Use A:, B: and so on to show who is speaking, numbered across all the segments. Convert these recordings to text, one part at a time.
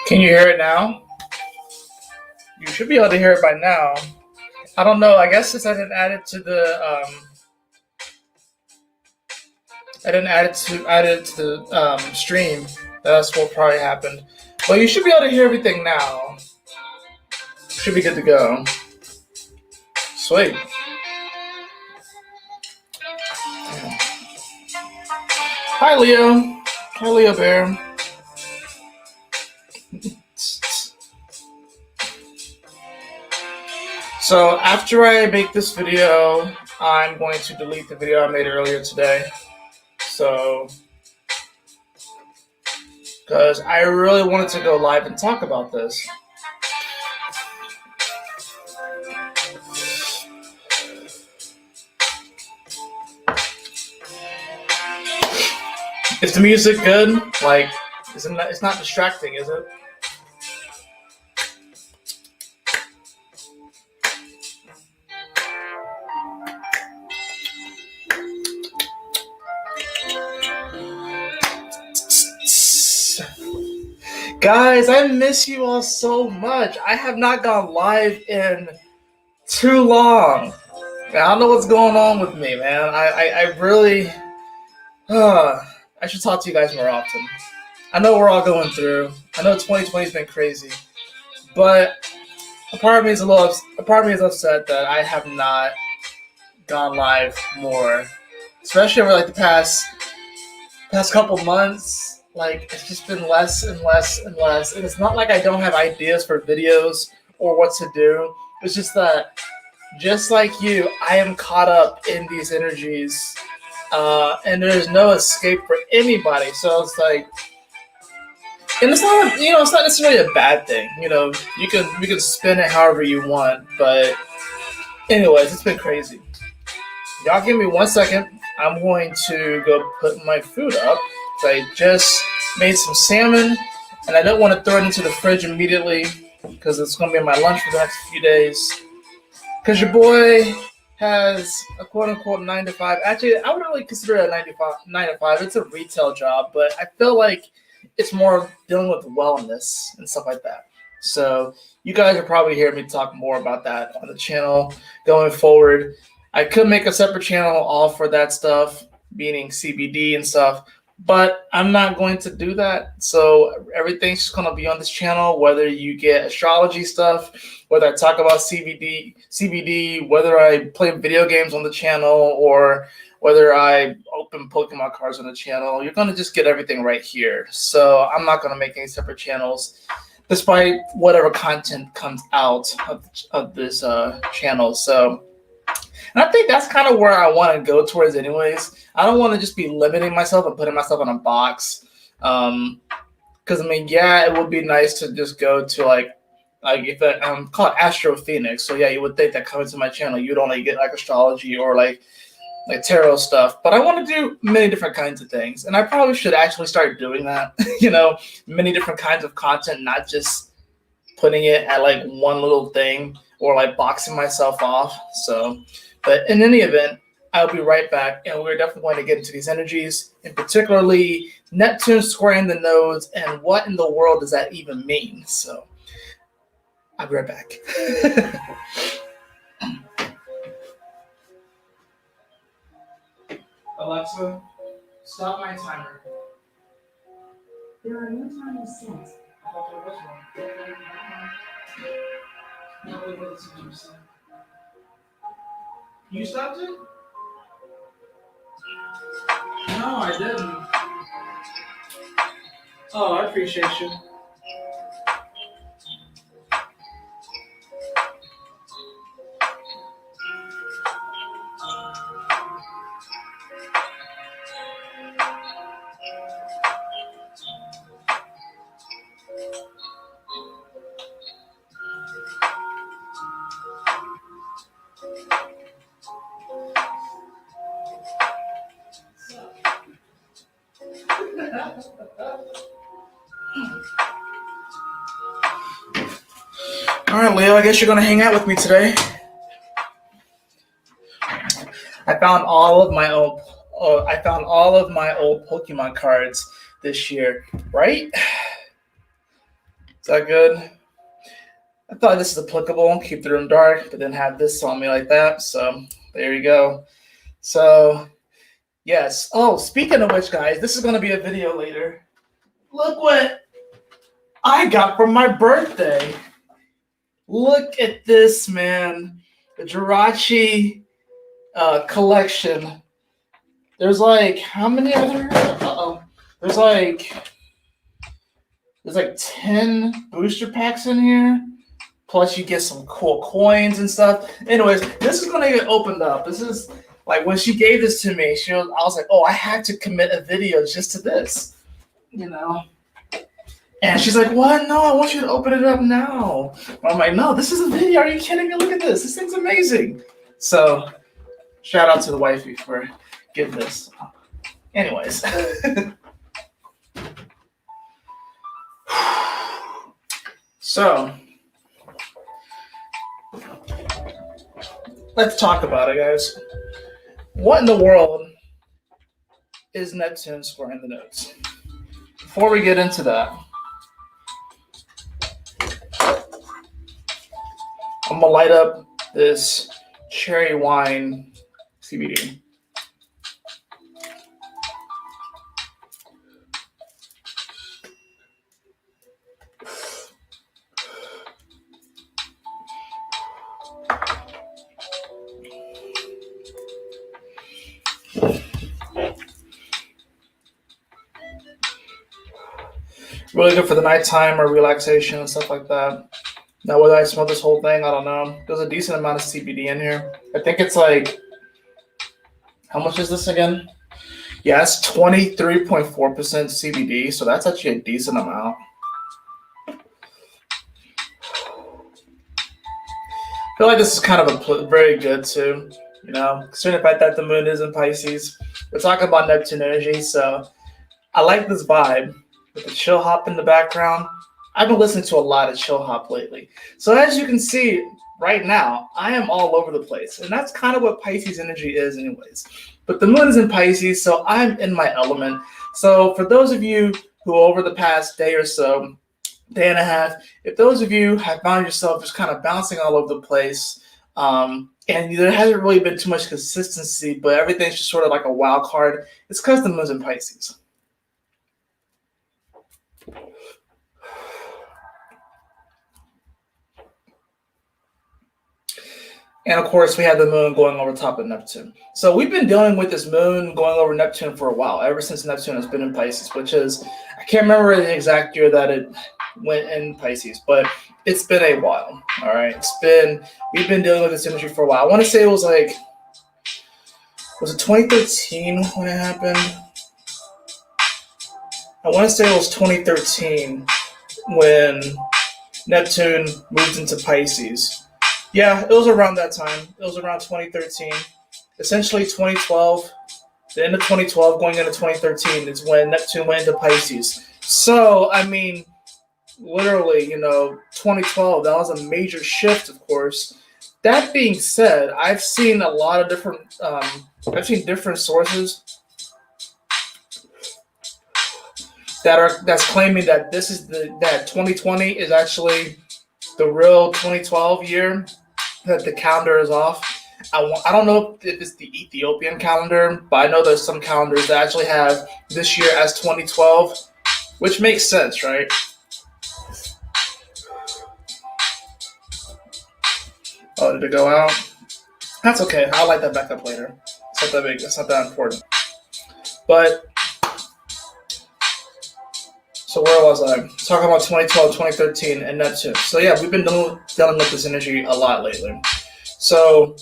A: Can you hear it now? You should be able to hear it by now. I don't know. I guess since I didn't add it to the stream, that's what probably happened. But you should be able to hear everything now. Should be good to go. Sweet. Hi, Leo. Hi, Leo Bear. So after I make this video, I'm going to delete the video I made earlier today. So, because I really wanted to go live and talk about this. Is the music good? Like, it's not distracting, is it? Guys, I miss you all so much. I have not gone live in too long. I don't know what's going on with me, man. I really... I should talk to you guys more often. I know we're all going through. I know 2020's been crazy. But a part of me is upset that I have not gone live more. Especially over like the past couple months. Like, it's just been less and less and less. And it's not like I don't have ideas for videos or what to do. It's just that, just like you, I am caught up in these energies. And there's no escape for anybody. So it's like, and it's not, it's not necessarily a bad thing. You can spin it however you want. But anyways, it's been crazy. Y'all give me 1 second. I'm going to go put my food up. So I just made some salmon, and I don't want to throw it into the fridge immediately because it's going to be my lunch for the next few days. Because your boy has a quote-unquote 9 to 5. Actually, I wouldn't really consider it a 9 to 5. It's a retail job, but I feel like it's more dealing with wellness and stuff like that. So you guys will probably hear me talk more about that on the channel going forward. I could make a separate channel all for that stuff, meaning CBD and stuff, but I'm not going to do that. So everything's just going to be on this channel, whether you get astrology stuff, whether I talk about CBD, whether I play video games on the channel, or whether I open Pokemon cards on the channel. You're going to just get everything right here. So I'm not going to make any separate channels, despite whatever content comes out of this channel. So, and I think that's kind of where I want to go towards anyways. I don't want to just be limiting myself and putting myself in a box. Because, it would be nice to just go to, like if I'm called Astro Phoenix. So, yeah, you would think that coming to my channel, you'd only get, like, astrology or, like tarot stuff. But I want to do many different kinds of things. And I probably should actually start doing that, many different kinds of content, not just putting it at, like, one little thing or, like, boxing myself off. So... But in any event, I'll be right back, and we're definitely going to get into these energies, and particularly Neptune squaring the nodes, and what in the world does that even mean? So I'll be right back. Alexa, stop my timer.
B: There are no timers set.
A: I thought there was one. No, it wasn't what you said. You stopped it? No, I didn't. Oh, I appreciate you. All right, Leo, I guess you're going to hang out with me today. I found all of my old Pokemon cards this year, right? that good? I thought this is applicable. Keep the room dark, but then have this on me like that. So there you go. So yes. Oh, speaking of which, guys, this is going to be a video later. Look what I got for my birthday. Look at this, man. The Jirachi collection. There's like, how many other? There's like 10 booster packs in here. Plus you get some cool coins and stuff. Anyways, this is gonna get opened up. This is like when she gave this to me, I was like, oh, I had to commit a video just to this. You know? And she's like, what? No, I want you to open it up now. I'm like, no, this is a video. Are you kidding me? Look at this. This thing's amazing. So shout out to the wifey for getting this. Anyways. So let's talk about it, guys. What in the world is Neptune squaring the nodes? Before we get into that, I'm gonna light up this cherry wine CBD. Really good for the nighttime or relaxation and stuff like that. Now, whether I smoke this whole thing, I don't know. There's a decent amount of CBD in here. I think it's like, how much is this again? Yeah, it's 23.4% CBD, so that's actually a decent amount. I feel like this is kind of very good too, you know, considering the fact that the moon is in Pisces. We're talking about Neptune energy, so I like this vibe with the chill hop in the background. I've been listening to a lot of chill hop lately. So as you can see right now, I am all over the place. And that's kind of what Pisces energy is anyways. But the moon is in Pisces, so I'm in my element. So for those of you who over the past day or so, day and a half, if those of you have found yourself just kind of bouncing all over the place, and there hasn't really been too much consistency, but everything's just sort of like a wild card, it's because the moon's in Pisces. And of course, we have the moon going over top of Neptune. So we've been dealing with this moon going over Neptune for a while, ever since Neptune has been in Pisces, which is, I can't remember the exact year that it went in Pisces, but it's been a while. All right. We've been dealing with this energy for a while. I want to say it was like, was it 2013 when it happened? I want to say it was 2013 when Neptune moved into Pisces. Yeah, it was around that time. It was around 2013. Essentially 2012, the end of 2012 going into 2013 is when Neptune went into Pisces. So, I mean, literally, 2012, that was a major shift, of course. That being said, I've seen a lot of different, different sources that's claiming that that 2020 is actually the real 2012 year, that the calendar is off. I don't know if it's the Ethiopian calendar, but I know there's some calendars that actually have this year as 2012, which makes sense, right? Oh, did it go out? That's okay. I'll light that back up later. It's not that big. It's not that important. But, so where was I? Talking about 2012, 2013, and Neptune. So yeah, we've been dealing with this energy a lot lately. So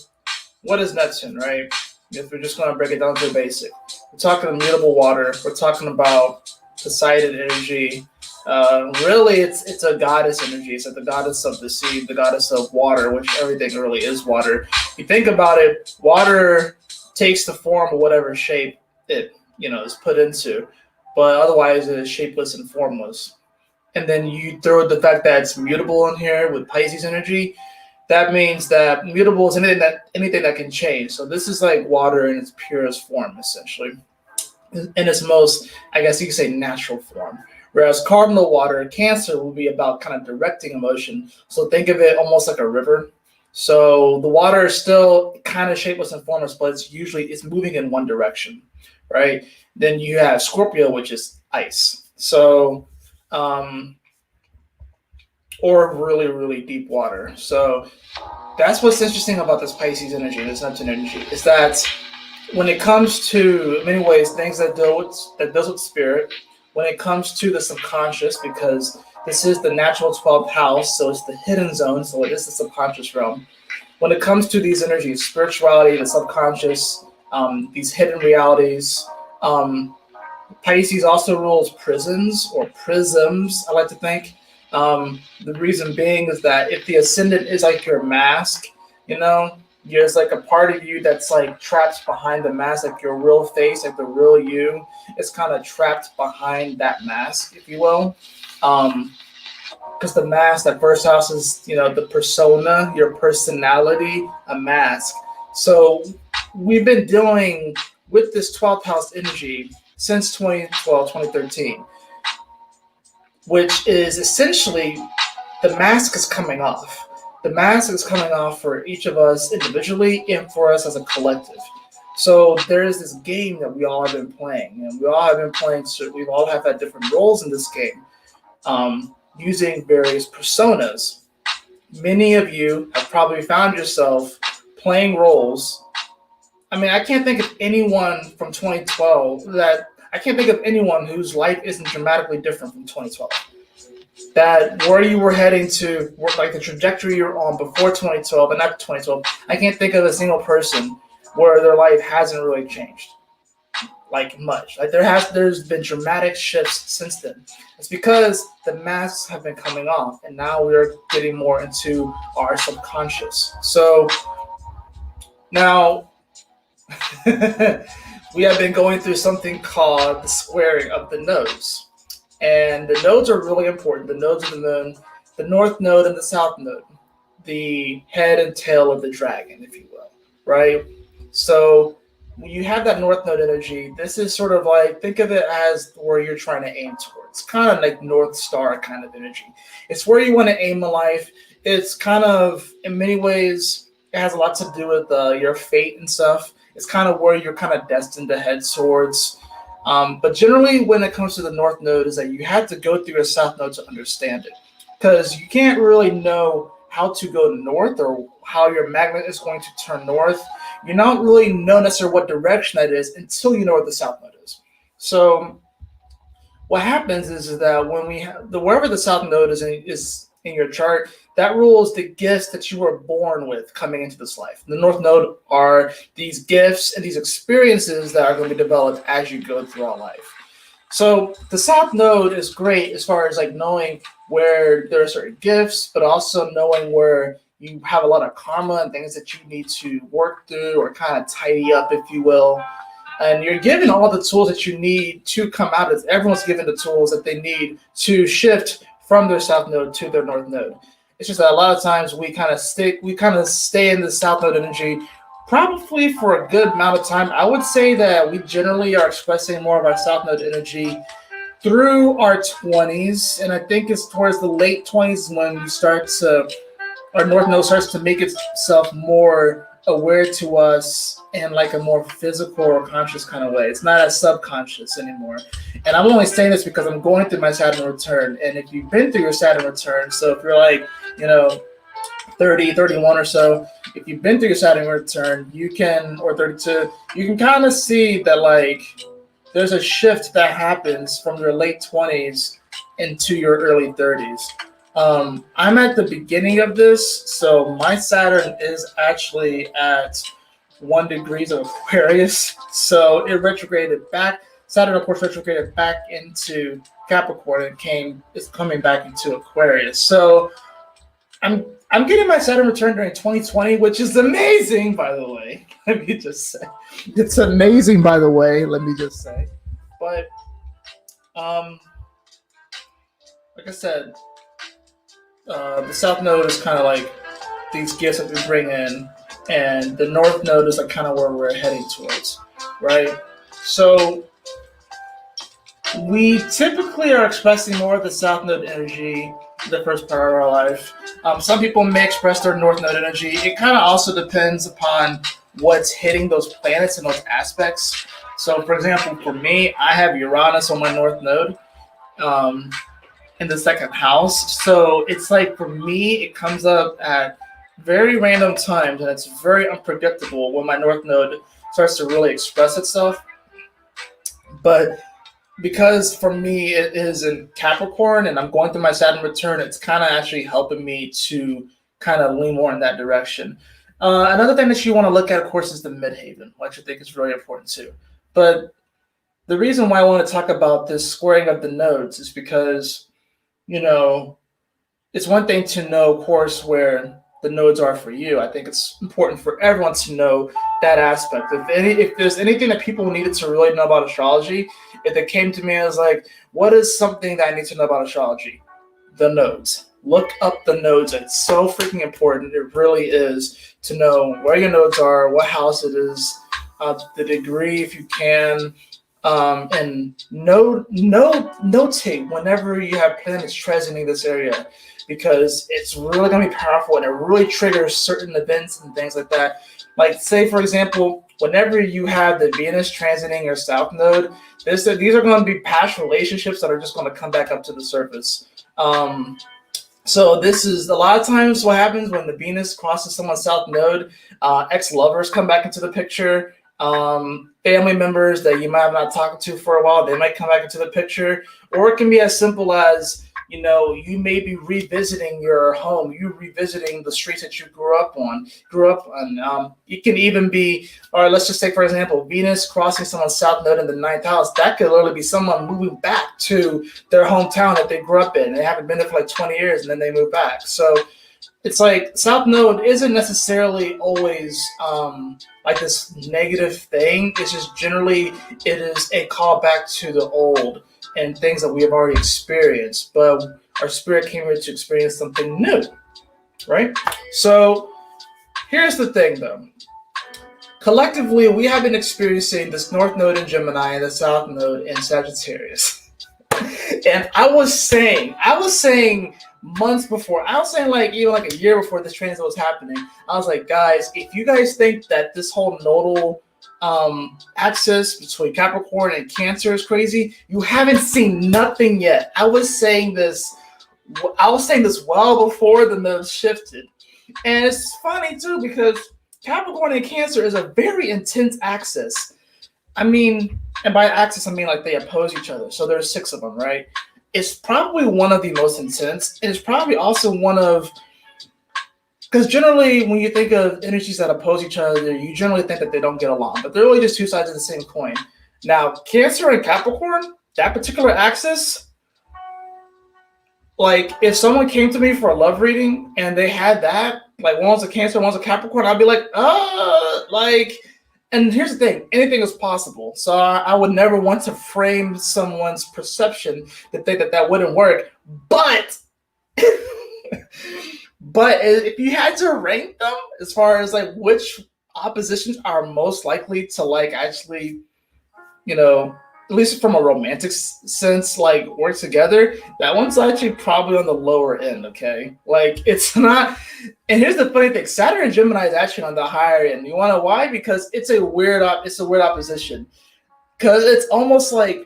A: what is Neptune, right? If we're just going to break it down to the basic. We're talking immutable water. We're talking about Poseidon energy. Really, it's a goddess energy. It's like the goddess of the sea, the goddess of water, which everything really is water. If you think about it, water takes the form of whatever shape it is put into, but otherwise it is shapeless and formless. And then you throw the fact that it's mutable in here with Pisces energy. That means that mutable is anything that can change. So this is like water in its purest form, essentially, in its most, I guess you could say, natural form. Whereas cardinal water, Cancer, will be about kind of directing emotion. So think of it almost like a river. So the water is still kind of shapeless and formless, but it's moving in one direction, right? Then you have Scorpio, which is ice. So or really, really deep water. So that's what's interesting about this Pisces energy, this Neptune energy, is that when it comes to, in many ways, things that deals with spirit, when it comes to the subconscious, because this is the natural 12th house, so it's the hidden zone, so it is the subconscious realm. When it comes to these energies, spirituality, the subconscious, these hidden realities, Pisces also rules prisons or prisms, I like to think. The reason being is that if the ascendant is like your mask, you know, there's like a part of you that's like trapped behind the mask, like your real face, like the real you is kind of trapped behind that mask, if you will. Because the mask, that first house is, you know, the persona, your personality, a mask. So we've been dealing with this 12th house energy since 2012, 2013, which is essentially the mask is coming off. The mask is coming off for each of us individually and for us as a collective. So there is this game that we all have been playing, and we all have been playing. So we all have had different roles in this game, using various personas. Many of you have probably found yourself playing roles. I mean, I can't think of anyone from 2012 that I can't think of anyone whose life isn't dramatically different from 2012. That where you were heading to, like the trajectory you're on before 2012 and after 2012, I can't think of a single person where their life hasn't really changed, like much. Like there's been dramatic shifts since then. It's because the masks have been coming off, and now we're getting more into our subconscious. So now we have been going through something called the squaring of the nodes. And the nodes are really important. The nodes of the moon, the north node and the south node, the head and tail of the dragon, if you will, right? So when you have that north node energy, this is sort of like, think of it as where you're trying to aim towards. Kind of like North Star kind of energy. It's where you want to aim in life. It's kind of, in many ways, it has a lot to do with your fate and stuff. It's kind of where you're kind of destined to head towards. But generally, when it comes to the North Node, is that you have to go through your South Node to understand it. Because you can't really know how to go north or how your magnet is going to turn north. You don't really know necessarily what direction that is until you know where the South Node is. So what happens is that when we have wherever the South Node is in your chart, that rules the gifts that you were born with coming into this life. The North Node are these gifts and these experiences that are going to be developed as you go throughout life. So the South Node is great as far as like knowing where there are certain gifts, but also knowing where you have a lot of karma and things that you need to work through or kind of tidy up, if you will. And you're given all the tools that you need to come out of it. Everyone's given the tools that they need to shift from their South Node to their North Node. It's just that a lot of times we kind of stay in the South Node energy probably for a good amount of time. I would say that we generally are expressing more of our South Node energy through our 20s, and I think it's towards the late 20s when our North Node starts to make itself more aware to us in like a more physical or conscious kind of way. It's not as subconscious anymore. And I'm only saying this because I'm going through my Saturn return. And if you've been through your Saturn return, so if you're like, 30, 31 or so, if you've been through your Saturn return, or 32, you can kind of see that like there's a shift that happens from your late 20s into your early 30s. I'm at the beginning of this, so my Saturn is actually at 1 degree of Aquarius. So it retrograded back. Saturn, of course, retrograded back into Capricorn and is coming back into Aquarius. So I'm getting my Saturn return during 2020, which is amazing, by the way. Let me just say. It's amazing, by the way, let me just say. But like I said, the South Node is kind of like these gifts that we bring in, and the North Node is like kind of where we're heading towards, right? So We typically are expressing more of the South Node energy the first part of our life. Some people may express their North Node energy. It kind of also depends upon what's hitting those planets and those aspects. So, for example, for me, I have Uranus on my North Node in the second house. So it's like for me, it comes up at very random times and it's very unpredictable when my North Node starts to really express itself. But because for me it is in Capricorn and I'm going through my Saturn return, it's kind of actually helping me to kind of lean more in that direction. Another thing that you want to look at, of course, is the midhaven, which I think is really important too. But the reason why I want to talk about this squaring of the nodes is because, you know, it's one thing to know, of course, where the nodes are for you. I think it's important for everyone to know that aspect. If there's anything that people needed to really know about astrology, if it came to me as like, what is something that I need to know about astrology? The nodes. Look up the nodes. It's so freaking important. It really is to know where your nodes are, what house it is, the degree if you can, and notate whenever you have planets transiting this area, because it's really going to be powerful and it really triggers certain events and things like that. Like, say, for example, whenever you have the Venus transiting your South Node, these are going to be past relationships that are just going to come back up to the surface. So this is a lot of times what happens when the Venus crosses someone's South Node. Ex-lovers come back into the picture. Family members that you might have not talked to for a while, they might come back into the picture. Or it can be as simple as, you may be revisiting your home, you revisiting the streets that you grew up on. It can even be, or let's just take, for example, Venus crossing someone's South Node in the ninth house. That could literally be someone moving back to their hometown that they grew up in. They haven't been there for like 20 years and then they move back. So it's like South Node isn't necessarily always like this negative thing. It's just generally it is a callback to the old and things that we have already experienced, but our spirit came here to experience something new, right? So here's the thing, though. Collectively, we have been experiencing this North Node in Gemini and the South Node in Sagittarius. And I was saying months before, I was saying even a year before this transit was happening, I was like, guys, if you guys think that this whole nodal axis between Capricorn and Cancer is crazy, you haven't seen nothing yet. I was saying this well before the nodes shifted. And it's funny too, because Capricorn and Cancer is a very intense axis. I mean, and by axis I mean like they oppose each other. So there's 6 of them, right? It's probably one of the most intense. And it's probably also one of, because generally when you think of energies that oppose each other, you generally think that they don't get along, but they're really just 2 sides of the same coin. Now, Cancer and Capricorn, that particular axis, like if someone came to me for a love reading and they had that, like one's a Cancer, one's a Capricorn, I'd be like, and here's the thing, anything is possible. So I would never want to frame someone's perception to think that wouldn't work. But if you had to rank them as far as like which oppositions are most likely to like actually, at least from a romantic sense, like work together, that one's actually probably on the lower end, okay? Like it's not, and here's the funny thing, Saturn and Gemini is actually on the higher end. You wanna know why? Because it's a weird opposition. Because it's almost like,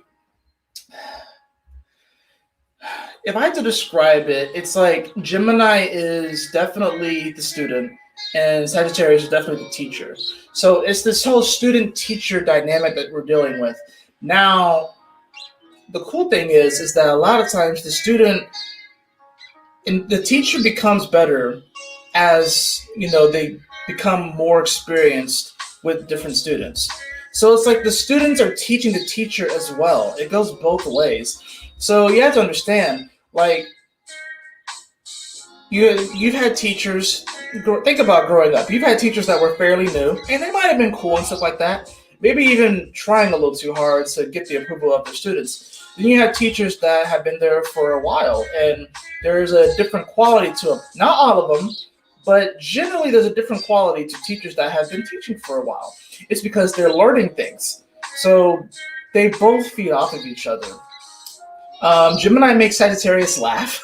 A: if I had to describe it, it's like Gemini is definitely the student and Sagittarius is definitely the teacher. So it's this whole student-teacher dynamic that we're dealing with. Now, the cool thing is that a lot of times the teacher becomes better as, they become more experienced with different students. So it's like the students are teaching the teacher as well. It goes both ways. So you have to understand, like, you've had teachers, think about growing up. You've had teachers that were fairly new, and they might have been cool and stuff like that. Maybe even trying a little too hard to get the approval of their students. Then you have teachers that have been there for a while, and there's a different quality to them. Not all of them, but generally there's a different quality to teachers that have been teaching for a while. It's because they're learning things. So they both feed off of each other. Gemini makes Sagittarius laugh.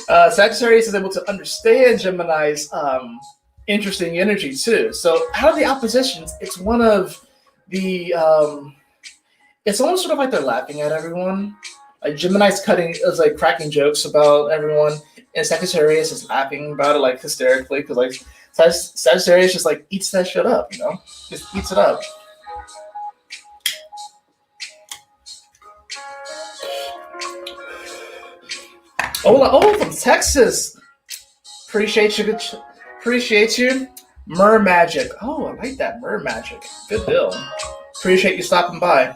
A: Sagittarius is able to understand Gemini's interesting energy too. So out of the oppositions, it's one of the it's almost sort of like they're laughing at everyone. Like Gemini's like cracking jokes about everyone, and Sagittarius is laughing about it like hysterically because like Sagittarius just like eats that shit up, just eats it up. Oh, from Texas. Appreciate you. Mer Magic. Oh, I like that. Mer Magic. Good deal. Appreciate you stopping by.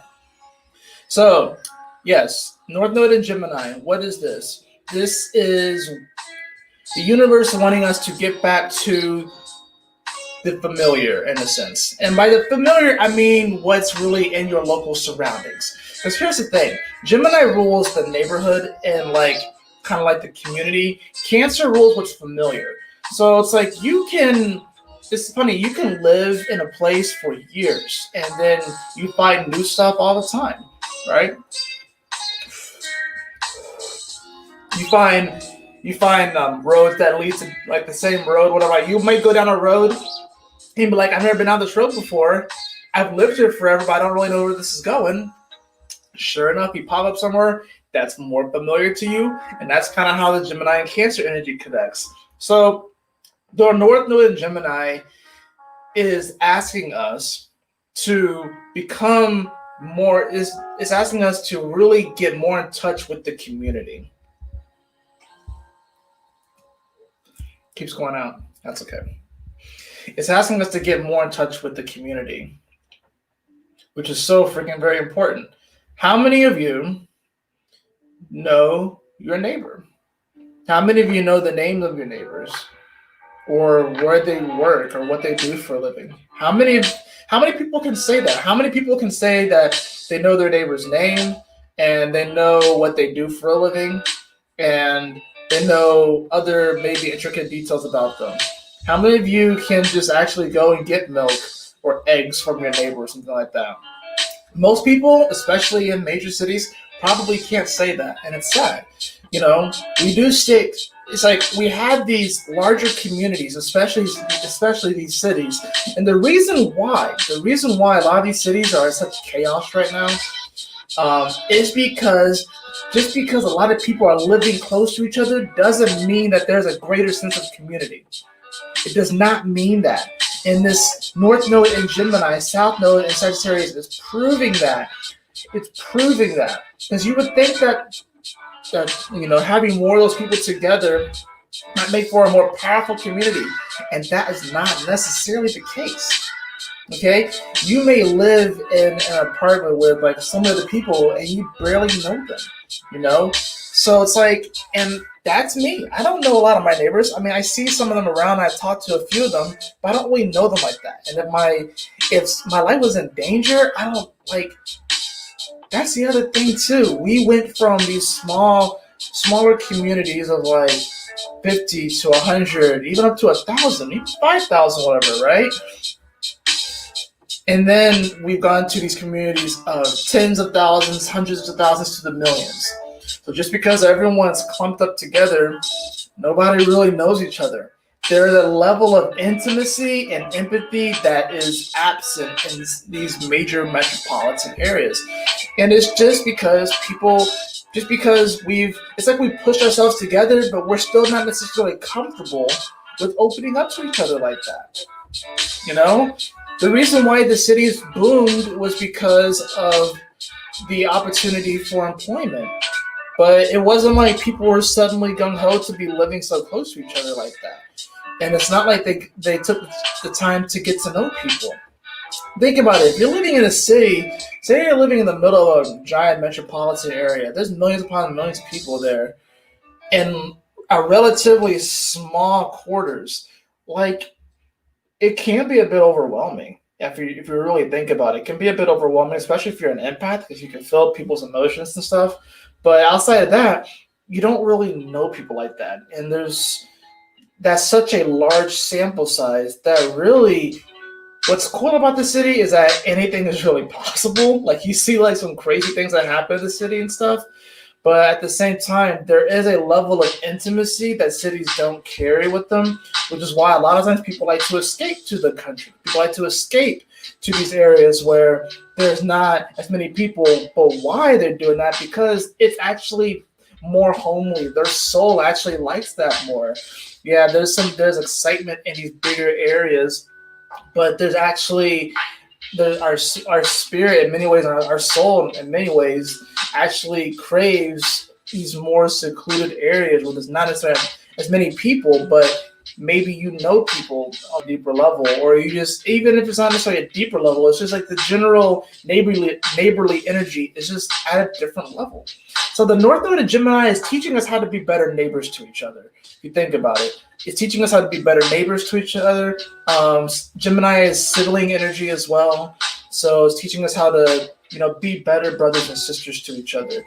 A: So, yes, North Node in Gemini. What is this? This is the universe wanting us to get back to the familiar, in a sense. And by the familiar, I mean what's really in your local surroundings. Because here's the thing. Gemini rules the neighborhood and like kind of like the community. Cancer rules what's familiar. So it's like it's funny, you can live in a place for years and then you find new stuff all the time, right? You find roads that lead to like the same road, whatever. You might go down a road and be like, I've never been down this road before. I've lived here forever, but I don't really know where this is going. Sure enough, you pop up somewhere that's more familiar to you, and that's kind of how the Gemini and Cancer energy connects. So the North Node in Gemini is asking us to become more, is asking us to really get more in touch with the community. Keeps going out. That's okay. It's asking us to get more in touch with the community, which is so freaking very important. How many of you know your neighbor? How many of you know the names of your neighbors, or where they work, or what they do for a living? How many people can say that? How many people can say that they know their neighbor's name and they know what they do for a living and they know other maybe intricate details about them? How many of you can just actually go and get milk or eggs from your neighbor or something like that? Most people, especially in major cities, probably can't say that, and it's sad. We do stick. It's like we have these larger communities, especially these cities, and the reason why a lot of these cities are in such chaos right now is because just because a lot of people are living close to each other doesn't mean that there's a greater sense of community. It does not mean that. And this North Node in Gemini, South Node in Sagittarius is proving that. It's proving that. Because you would think that having more of those people together might make for a more powerful community. And that is not necessarily the case. Okay? You may live in an apartment with like some of the people and you barely know them. So it's like, and that's me. I don't know a lot of my neighbors. I mean, I see some of them around. I talk to a few of them, but I don't really know them like that. And if my life was in danger, I don't like. That's the other thing too. We went from these smaller communities of like 50 to 100, even up to 1,000, even 5,000, whatever, right? And then we've gone to these communities of tens of thousands, hundreds of thousands, to the millions. So just because everyone's clumped up together, nobody really knows each other. There's a level of intimacy and empathy that is absent in these major metropolitan areas. And it's just because it's like we pushed ourselves together, but we're still not necessarily comfortable with opening up to each other like that. The reason why the cities boomed was because of the opportunity for employment. But it wasn't like people were suddenly gung-ho to be living so close to each other like that. And it's not like they took the time to get to know people. Think about it. If you're living in a city, say you're living in the middle of a giant metropolitan area, there's millions upon millions of people there, in a relatively small quarters. Like, it can be a bit overwhelming. If you really think about it, it can be a bit overwhelming, especially if you're an empath, because you can feel people's emotions and stuff. But outside of that, you don't really know people like that. And that's such a large sample size that really What's cool about the city is that anything is really possible. Like you see like some crazy things that happen in the city and stuff. But at the same time, there is a level of intimacy that cities don't carry with them, which is why a lot of times people like to escape to the country. People like to escape to these areas where there's not as many people. But why they're doing that? Because it's actually more homely. Their soul actually likes that more. Yeah, there's excitement in these bigger areas, but there's actually our spirit in many ways, our soul in many ways actually craves these more secluded areas where there's not necessarily as many people, but maybe you know people on a deeper level, or you just, even if it's not necessarily a deeper level, it's just like the general neighborly energy is just at a different level. So the North Node of Gemini is teaching us how to be better neighbors to each other. If you think about it, it's teaching us how to be better neighbors to each other. Gemini is sibling energy as well, so it's teaching us how to, be better brothers and sisters to each other.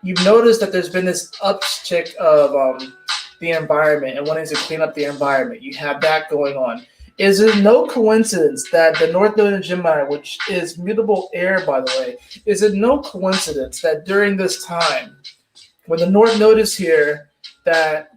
A: You've noticed that there's been this uptick of the environment and wanting to clean up the environment. You have that going on. Is it no coincidence that the North Node in Gemini, which is mutable air, by the way, is it no coincidence that during this time, when the North Node is here, that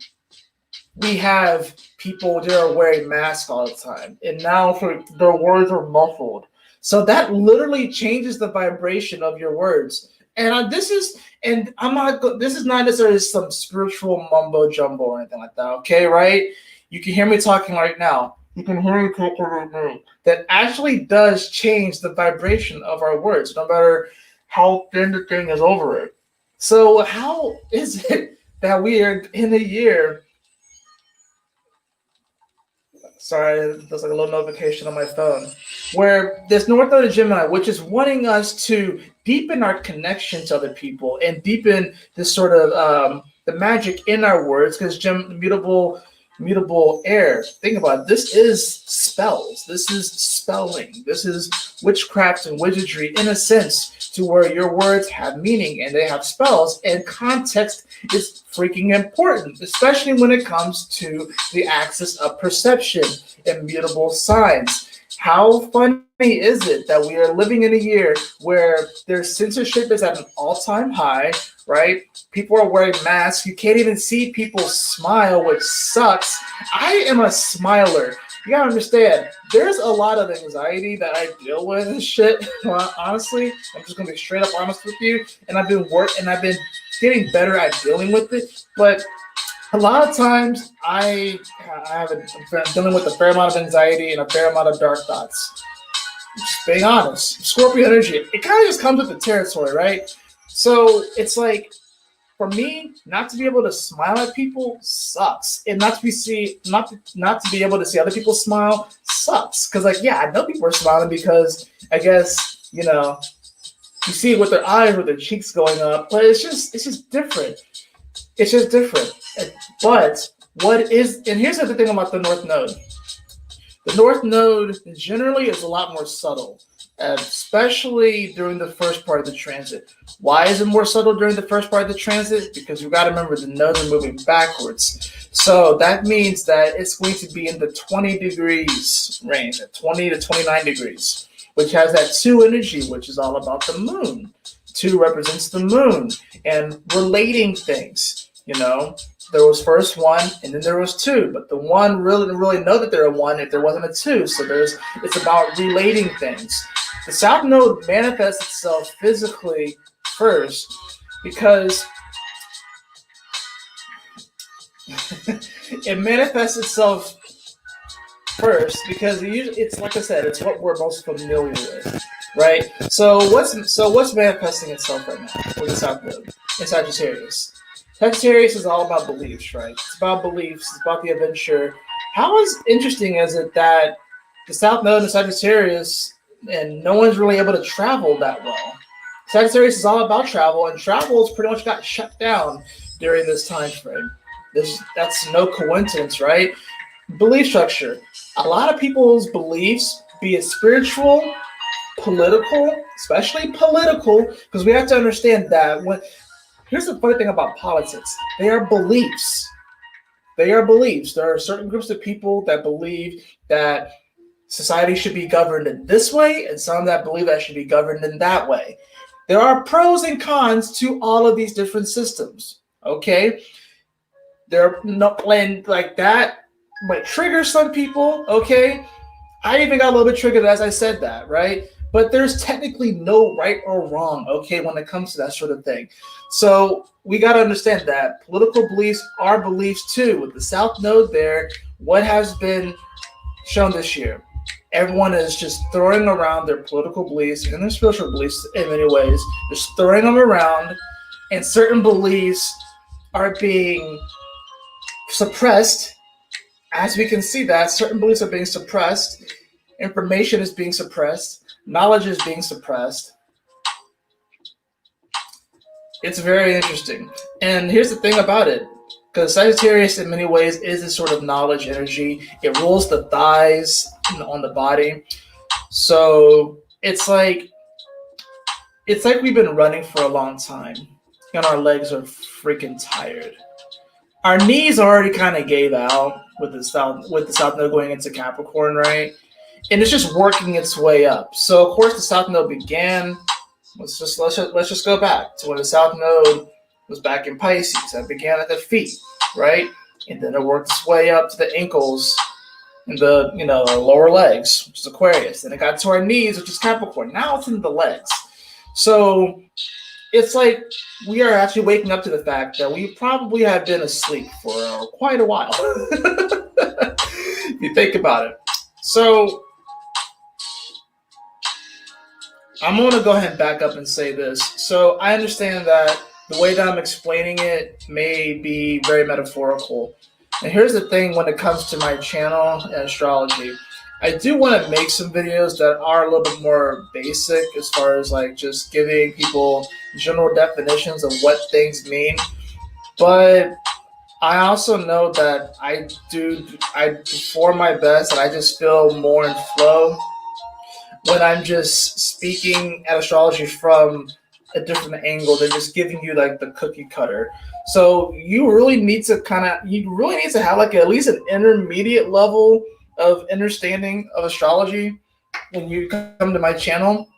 A: we have people that are wearing masks all the time, and now their words are muffled. So that literally changes the vibration of your words. And this is not necessarily some spiritual mumbo jumbo or anything like that. Okay, right? You can hear me talking right now. You can hear me talking right now. That actually does change the vibration of our words, no matter how thin the thing is over it. So how is it that we are in a year? Sorry, there's like a little notification on my phone. Where this North Node of Gemini, which is wanting us to deepen our connection to other people and deepen this sort of the magic in our words, because mutable air. Think about it. This is spells. This is spelling. This is witchcraft and wizardry in a sense, to where your words have meaning and they have spells, and context is freaking important, especially when it comes to the axis of perception and mutable signs. How funny is it that we are living in a year where their censorship is at an all-time high, right? People are wearing masks. You can't even see people smile, which sucks. I am a smiler. You gotta understand, there's a lot of anxiety that I deal with and shit. Honestly, I'm just gonna be straight up honest with you. And I've been getting better at dealing with it. But a lot of times I'm dealing with a fair amount of anxiety and a fair amount of dark thoughts. Just being honest. Scorpio energy, it kind of just comes with the territory, right? So it's like, for me, not to be able to smile at people sucks, and not to be able to see other people smile sucks. Because I know people are smiling because I guess you see it with their eyes, with their cheeks going up, but it's just different. It's just different. But and here's the other thing about the North Node. The North Node generally is a lot more subtle, especially during the first part of the transit. Why is it more subtle during the first part of the transit? Because you've got to remember the nodes are moving backwards. So that means that it's going to be in the 20 degrees range, at 20 to 29 degrees, which has that 2 energy, which is all about the moon. 2 represents the moon and relating things. There was first 1 and then there was 2, but the 1 really didn't really know that there were 1 if there wasn't a 2. So it's about relating things. The South Node manifests itself physically first because it manifests itself first because it's like I said, it's what we're most familiar with, right? So what's manifesting itself right now with the South Node in Sagittarius? Sagittarius is all about beliefs, right? It's about beliefs. It's about the adventure. How interesting is it that the South Node in Sagittarius, and no one's really able to travel that well? Sagittarius is all about travel, and travel's pretty much got shut down during this time frame. That's no coincidence, right? Belief structure. A lot of people's beliefs, be it spiritual, political, especially political, because we have to understand that here's the funny thing about politics. They are beliefs. They are beliefs. There are certain groups of people that believe that society should be governed in this way, and some that believe that should be governed in that way. There are pros and cons to all of these different systems. Okay, they're not playing like that might trigger some people. Okay, I even got a little bit triggered as I said that, right? But there's technically no right or wrong, okay, when it comes to that sort of thing. So we got to understand that political beliefs are beliefs too. With the South Node there, what has been shown this year? Everyone is just throwing around their political beliefs and their spiritual beliefs in many ways, just throwing them around, and certain beliefs are being suppressed. As we can see that certain beliefs are being suppressed, information is being suppressed, knowledge is being suppressed. It's very interesting. And here's the thing about it, because Sagittarius in many ways is a sort of knowledge energy. It rules the thighs on the body. So it's like we've been running for a long time and our legs are freaking tired. Our knees already kind of gave out with the South Node going into Capricorn, right? And it's just working its way up. So of course the South Node began. Let's just go back to when the South Node was back in Pisces. That began at the feet, right? And then it worked its way up to the ankles and the lower legs, which is Aquarius. Then it got to our knees, which is Capricorn. Now it's in the legs. So it's like we are actually waking up to the fact that we probably have been asleep for quite a while. If you think about it. So I'm going to go ahead and back up and say this. So I understand that the way that I'm explaining it may be very metaphorical. And here's the thing when it comes to my channel and astrology. I do want to make some videos that are a little bit more basic as far as like just giving people general definitions of what things mean. But I also know that I perform my best and I just feel more in flow when I'm just speaking at astrology from a different angle than just giving you like the cookie cutter. So you really need to have like at least an intermediate level of understanding of astrology when you come to my channel.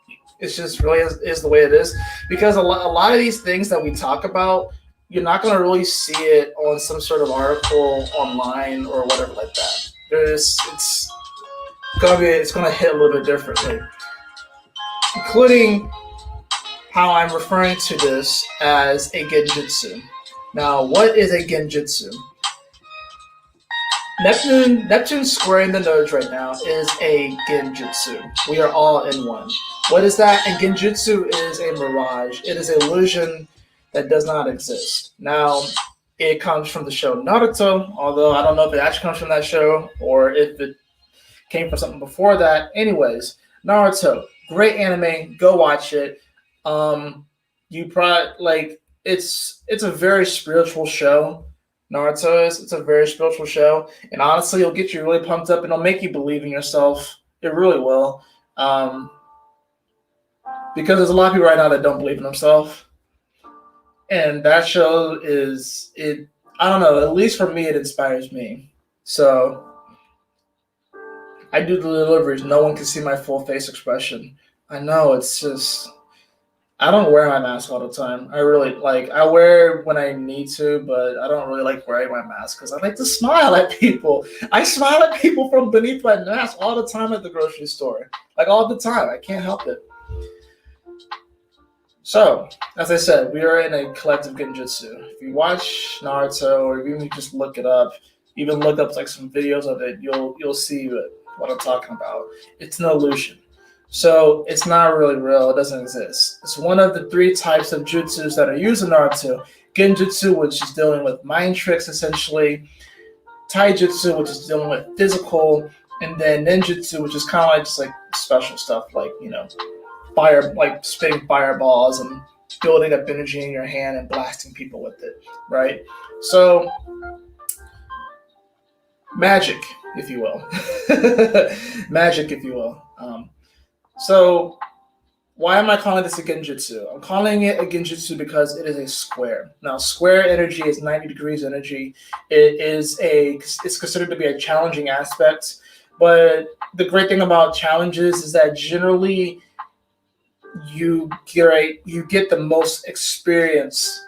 A: It's just really is the way it is, because a lot of these things that we talk about, you're not going to really see it on some sort of article online or whatever like that. It's going to hit a little bit differently, including how I'm referring to this as a Genjitsu. Now, what is a Genjitsu? Neptune squaring the nodes right now is a Genjitsu. We are all in one. What is that? And Genjitsu is a mirage. It is an illusion that does not exist. Now, it comes from the show Naruto, although I don't know if it actually comes from that show or if it came from something before that. Anyways, Naruto, great anime. Go watch it. You probably like it's a very spiritual show. Naruto is. It's a very spiritual show, and honestly, it'll get you really pumped up, and it'll make you believe in yourself. It really will, because there's a lot of people right now that don't believe in themselves, and that show is it. I don't know. At least for me, it inspires me. So I do the deliveries. No one can see my full face expression. I know it's just. I don't wear my mask all the time. I wear when I need to, but I don't really like wearing my mask because I like to smile at people. I smile at people from beneath my mask all the time at the grocery store. Like all the time. I can't help it. So, as I said, we are in a collective Genjitsu. If you watch Naruto or even you just look it up, even look up like some videos of it, you'll see what I'm talking about. It's an illusion. So it's not really real. It doesn't exist. It's one of the three types of jutsus that are used in Naruto. Genjitsu, which is dealing with mind tricks, essentially. Taijutsu, which is dealing with physical. And then ninjutsu, which is kind of like just like special stuff, like, fire, like spitting fireballs and building up energy in your hand and blasting people with it, right? So magic, if you will. Magic, if you will. So why am I calling this a Genjitsu? I'm calling it a Genjitsu because it is a square. Now, square energy is 90 degrees energy. It's considered to be a challenging aspect But the great thing about challenges is that generally you get the most experience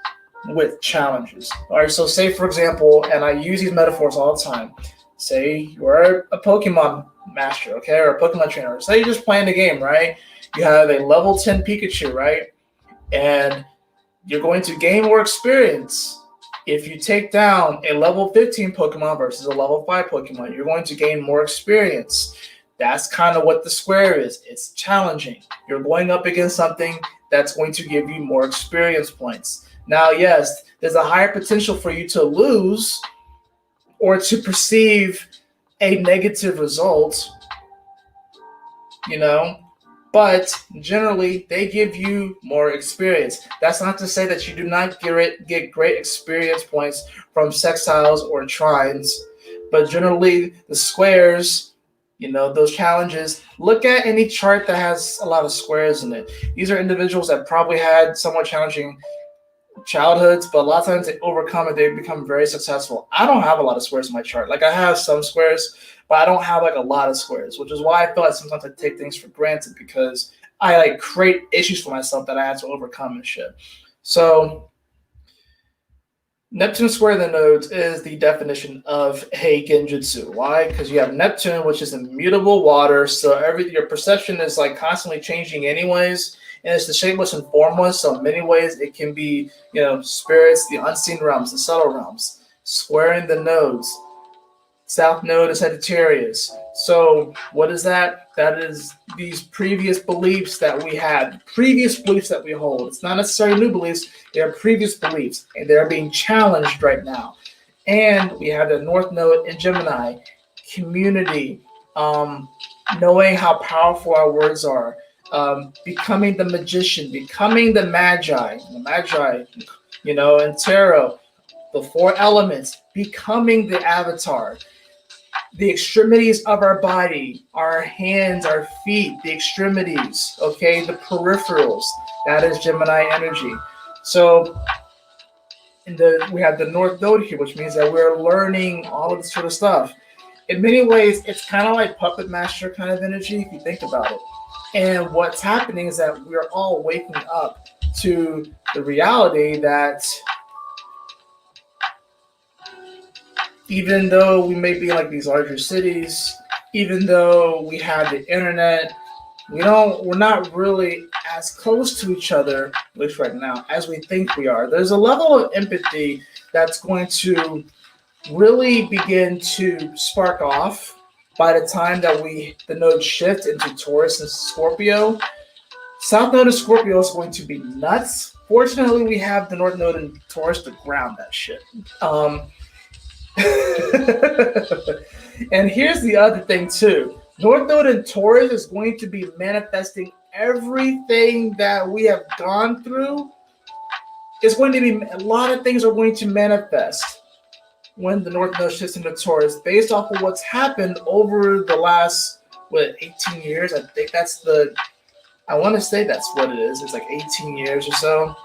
A: with challenges. All right, so say for example, and I use these metaphors all the time. Say you're a Pokemon master, okay, or a Pokemon trainer. Say you're just playing the game, right? You have a level 10 Pikachu, right? And you're going to gain more experience if you take down a level 15 Pokemon versus a level 5 Pokemon. You're going to gain more experience. That's kind of what the square is. It's challenging. You're going up against something that's going to give you more experience points. Now, yes, there's a higher potential for you to lose or to perceive a negative result, you know, but generally they give you more experience. That's not to say that you do not get great experience points from sextiles or trines, but generally the squares, you know, those challenges, look at any chart that has a lot of squares in it. These are individuals that probably had somewhat challenging childhoods, but a lot of times they overcome it, they become very successful. I don't have a lot of squares in my chart. Like I have some squares, but I don't have like a lot of squares, which is why I feel like sometimes I take things for granted because I like create issues for myself that I have to overcome and shit. So Neptune square the nodes is the definition of a Genjitsu. Why? Because you have Neptune, which is immutable water, so your perception is like constantly changing anyways, and it's the shapeless and formless, so in many ways it can be, you know, spirits, the unseen realms, the subtle realms, squaring the nodes. South node is Sagittarius. So what is that? That is these previous beliefs that we had, previous beliefs that we hold. It's not necessarily new beliefs, they are previous beliefs, and they're being challenged right now. And we have the North Node in Gemini, community, knowing how powerful our words are, becoming the magician, becoming the magi, you know, and tarot, the four elements, becoming the avatar. The extremities of our body, our hands, our feet, the extremities, okay, the peripherals, that is Gemini energy. So we have the North Node here, which means that we're learning all of this sort of stuff. In many ways, it's kind of like puppet master kind of energy if you think about it. And what's happening is that we're all waking up to the reality that even though we may be in like these larger cities, even though we have the internet, we're not really as close to each other, at least right now, as we think we are. There's a level of empathy that's going to really begin to spark off by the time that the nodes shift into Taurus and Scorpio. South node of Scorpio is going to be nuts. Fortunately, we have the North node in Taurus to ground that shit. And here's the other thing too. North Node in Taurus is going to be manifesting everything that we have gone through. It's going to be a lot of things are going to manifest when the North Node shifts into Taurus based off of what's happened over the last 18 years. I think I want to say that's what it is. It's like 18 years or so,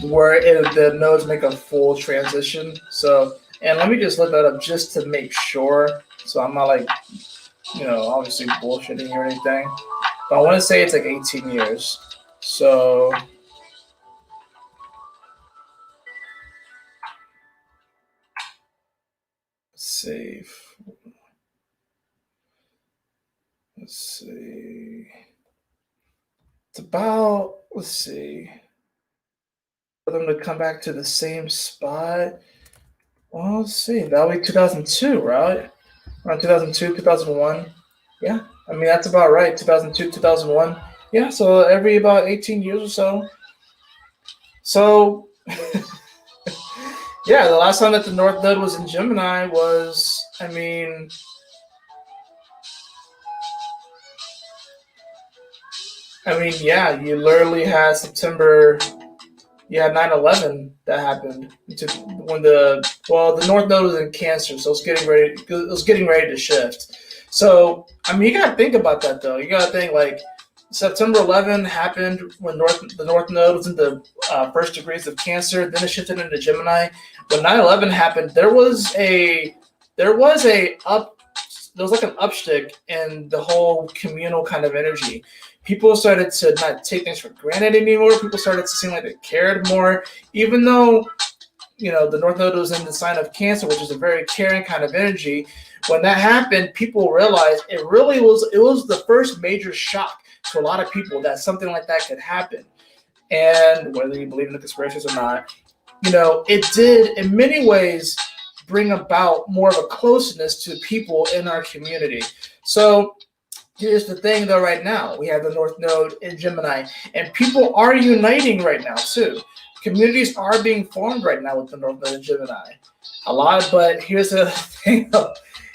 A: where the nodes make a full transition. So, and let me just look that up just to make sure. So I'm not like, obviously bullshitting or anything. But I want to say it's like 18 years. So let's see. It's about, let's see. For them to come back to the same spot. Well, let's see. That'll be 2002, right? Around 2002, 2001. Yeah, I mean, that's about right. 2002, 2001. Yeah, so every about 18 years or so. So, yeah, the last time that the North Node was in Gemini was, yeah, you literally had September. You had 9/11 that happened when the North Node was in Cancer, so it's getting ready to shift. So you gotta think about that though. You gotta think like September 11 happened when the North Node was in the first degrees of Cancer. Then it shifted into Gemini. When 9/11 happened, there was a was like an upstick in the whole communal kind of energy. People started to not take things for granted anymore. People started to seem like they cared more, even though the North Node was in the sign of Cancer, which is a very caring kind of energy. When that happened, people realized it was the first major shock to a lot of people that something like that could happen. And whether you believe in the conspiracies or not, it did in many ways bring about more of a closeness to people in our community. So here's the thing, though. Right now, we have the North Node in Gemini, and people are uniting right now too. Communities are being formed right now with the North Node in Gemini. A lot, but here's the thing.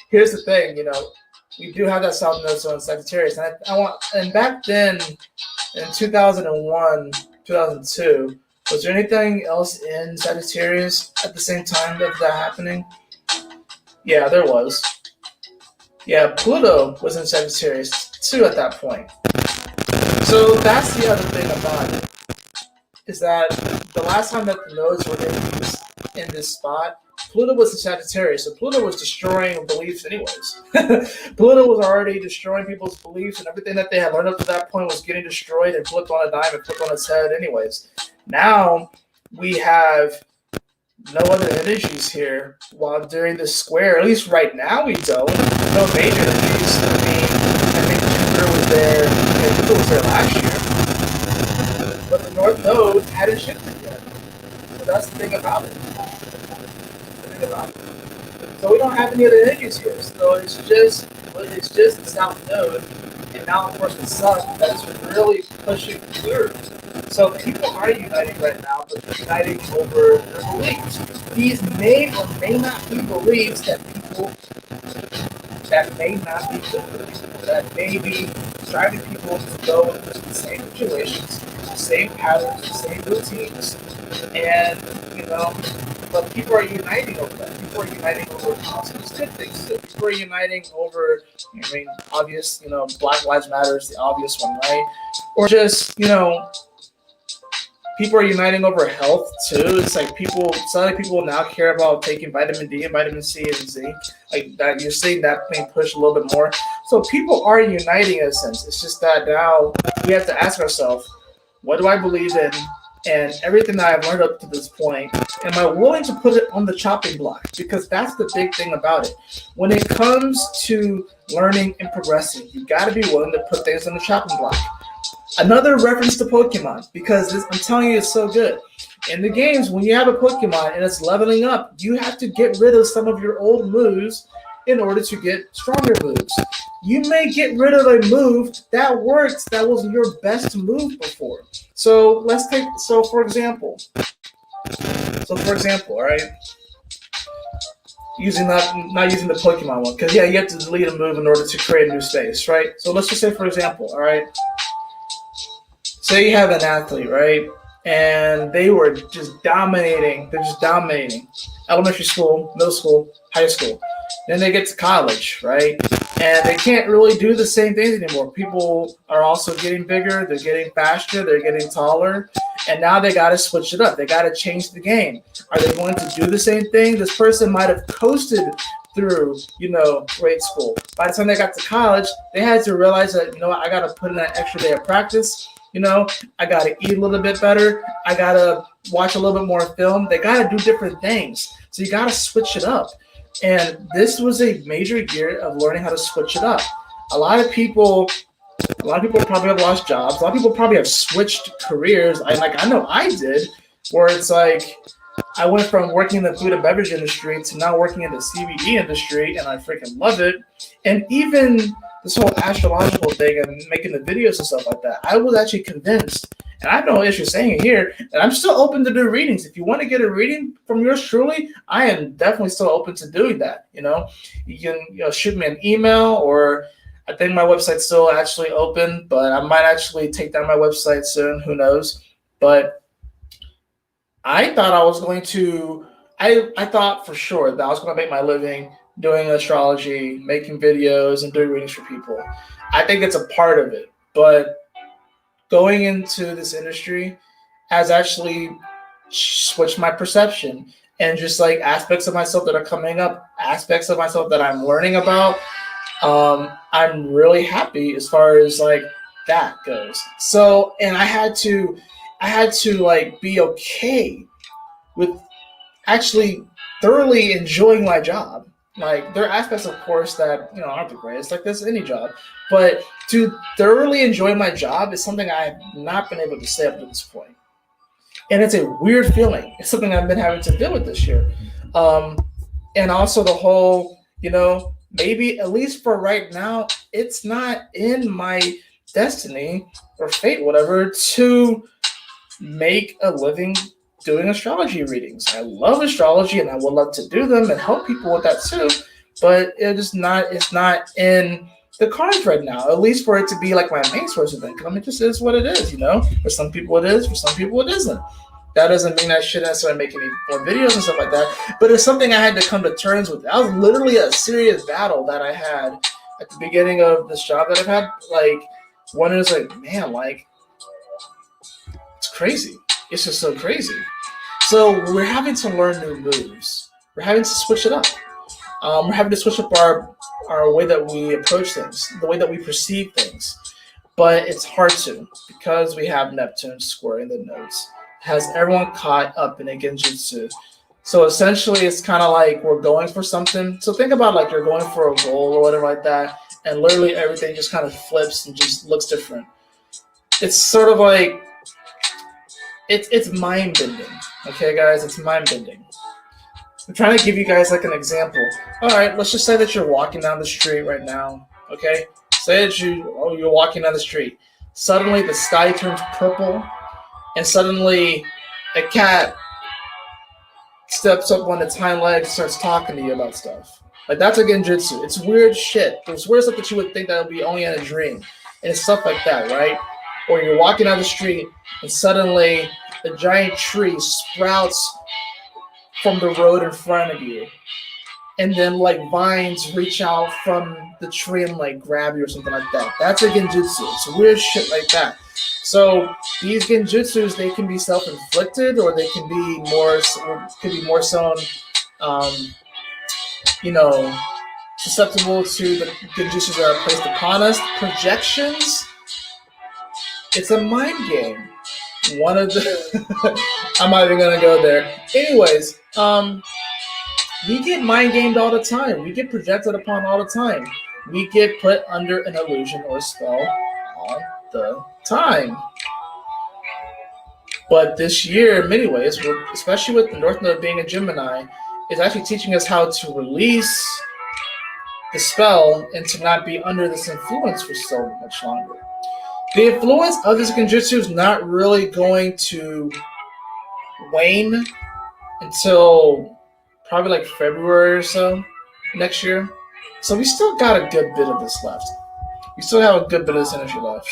A: Here's the thing. We do have that South Node so in Sagittarius, and and back then, in 2001, 2002, was there anything else in Sagittarius at the same time of that happening? Yeah, there was. Yeah, Pluto was in Sagittarius too at that point. So that's the other thing about it, is that the last time that the nodes were in this spot, Pluto was in Sagittarius, so Pluto was destroying beliefs anyways. Pluto was already destroying people's beliefs, and everything that they had learned up to that point was getting destroyed and flipped on a dime and flipped on its head anyways. Now we have no other energies here while during this square. At least right now we don't. No major energies. I think Jupiter was there, and Jupiter was there last year. But the North Node hadn't shifted yet. So that's the thing about it. So we don't have any other energies here. So it's just the South Node, and now of course the Sun that's really pushing through. So people are uniting right now, but they're uniting over their beliefs. These may or may not be beliefs that may not be good for people, that may be driving people to go into the same situations, the same patterns, the same routines, and but people are uniting over that. People are uniting over positive good things. So people are uniting over, obvious, Black Lives Matter is the obvious one, right? Or just, people are uniting over health too. It's like suddenly people now care about taking vitamin D and vitamin C and zinc. Like that, you're seeing that being pushed a little bit more. So people are uniting in a sense. It's just that now we have to ask ourselves, what do I believe in? And everything that I've learned up to this point, am I willing to put it on the chopping block? Because that's the big thing about it. When it comes to learning and progressing, you got to be willing to put things on the chopping block. Another reference to Pokemon, because I'm telling you, it's so good. In the games, when you have a Pokemon and it's leveling up, you have to get rid of some of your old moves in order to get stronger moves. You may get rid of a move that works, that was your best move before. So for example, all right, not using the Pokemon one, because you have to delete a move in order to create a new space, right? So let's just say, for example, all right, say you have an athlete, right, and they were just dominating. They're just dominating. Elementary school, middle school, high school. Then they get to college, right? And they can't really do the same things anymore. People are also getting bigger. They're getting faster. They're getting taller. And now they got to switch it up. They got to change the game. Are they going to do the same thing? This person might have coasted through, grade school. By the time they got to college, they had to realize that, I got to put in that extra day of practice. I got to eat a little bit better. I got to watch a little bit more film. They got to do different things. So you got to switch it up. And this was a major year of learning how to switch it up. A lot of people probably have lost jobs. A lot of people probably have switched careers. I know I did, where it's like I went from working in the food and beverage industry to now working in the CBD industry, and I freaking love it. And even this whole astrological thing and making the videos and stuff like that, I was actually convinced, and I have no issue saying it here, and I'm still open to do readings. If you want to get a reading from yours truly, I am definitely still open to doing that. You can shoot me an email, or I think my website's still actually open, but I might actually take down my website soon. Who knows? But I thought I was going to. I thought for sure that I was going to make my living doing astrology, making videos, and doing readings for people. I think it's a part of it, but going into this industry has actually switched my perception, and just like aspects of myself that are coming up, aspects of myself that I'm learning about. I'm really happy as far as like that goes. So, and I had to like be okay with actually thoroughly enjoying my job. Like there are aspects, of course, that aren't the greatest. Like this any job, but to thoroughly enjoy my job is something I have not been able to say up to this point, and it's a weird feeling. It's something I've been having to deal with this year, and also the whole, maybe at least for right now, it's not in my destiny or fate, whatever, to make a living doing astrology readings. I love astrology and I would love to do them and help people with that too, but it's not in the cards right now, at least for it to be like my main source of income. It just is what it is, For some people it is, for some people it isn't. That doesn't mean I shouldn't necessarily make any more videos and stuff like that, but it's something I had to come to terms with. That was literally a serious battle that I had at the beginning of this job that I've had. Like, one is like, man, like, it's crazy. It's just so crazy. So we're having to learn new moves. We're having to switch it up. We're having to switch up our way that we approach things, the way that we perceive things. But it's hard to, because we have Neptune squaring the nodes. It has everyone caught up in a Genjitsu. So essentially, it's kind of like we're going for something. So think about like you're going for a goal or whatever like that, and literally everything just kind of flips and just looks different. It's sort of like it's mind bending. Okay, guys, it's mind bending. I'm trying to give you guys like an example. All right, let's just say that you're walking down the street right now. Okay, say that you're walking down the street. Suddenly the sky turns purple, and suddenly a cat steps up on its hind legs and starts talking to you about stuff. Like that's a Genjitsu. It's weird shit. There's weird stuff that you would think that would be only in a dream, and it's stuff like that, right? Or you're walking down the street and suddenly a giant tree sprouts from the road in front of you, and then like vines reach out from the tree and like grab you or something like that. That's a Genjitsu. It's weird shit like that. So these Genjitsus, they can be self-inflicted, or they can be more so susceptible to the Genjitsus that are placed upon us. Projections, it's a mind game. One of the I'm not even gonna go there. Anyways, we get mind gamed all the time. We get projected upon all the time. We get put under an illusion or a spell all the time. But this year, in many ways, especially with the North Node being a Gemini, is actually teaching us how to release the spell and to not be under this influence for so much longer. The influence of this Genjitsu is not really going to wane until probably like February or so next year. So we still got a good bit of this left. We still have a good bit of this energy left.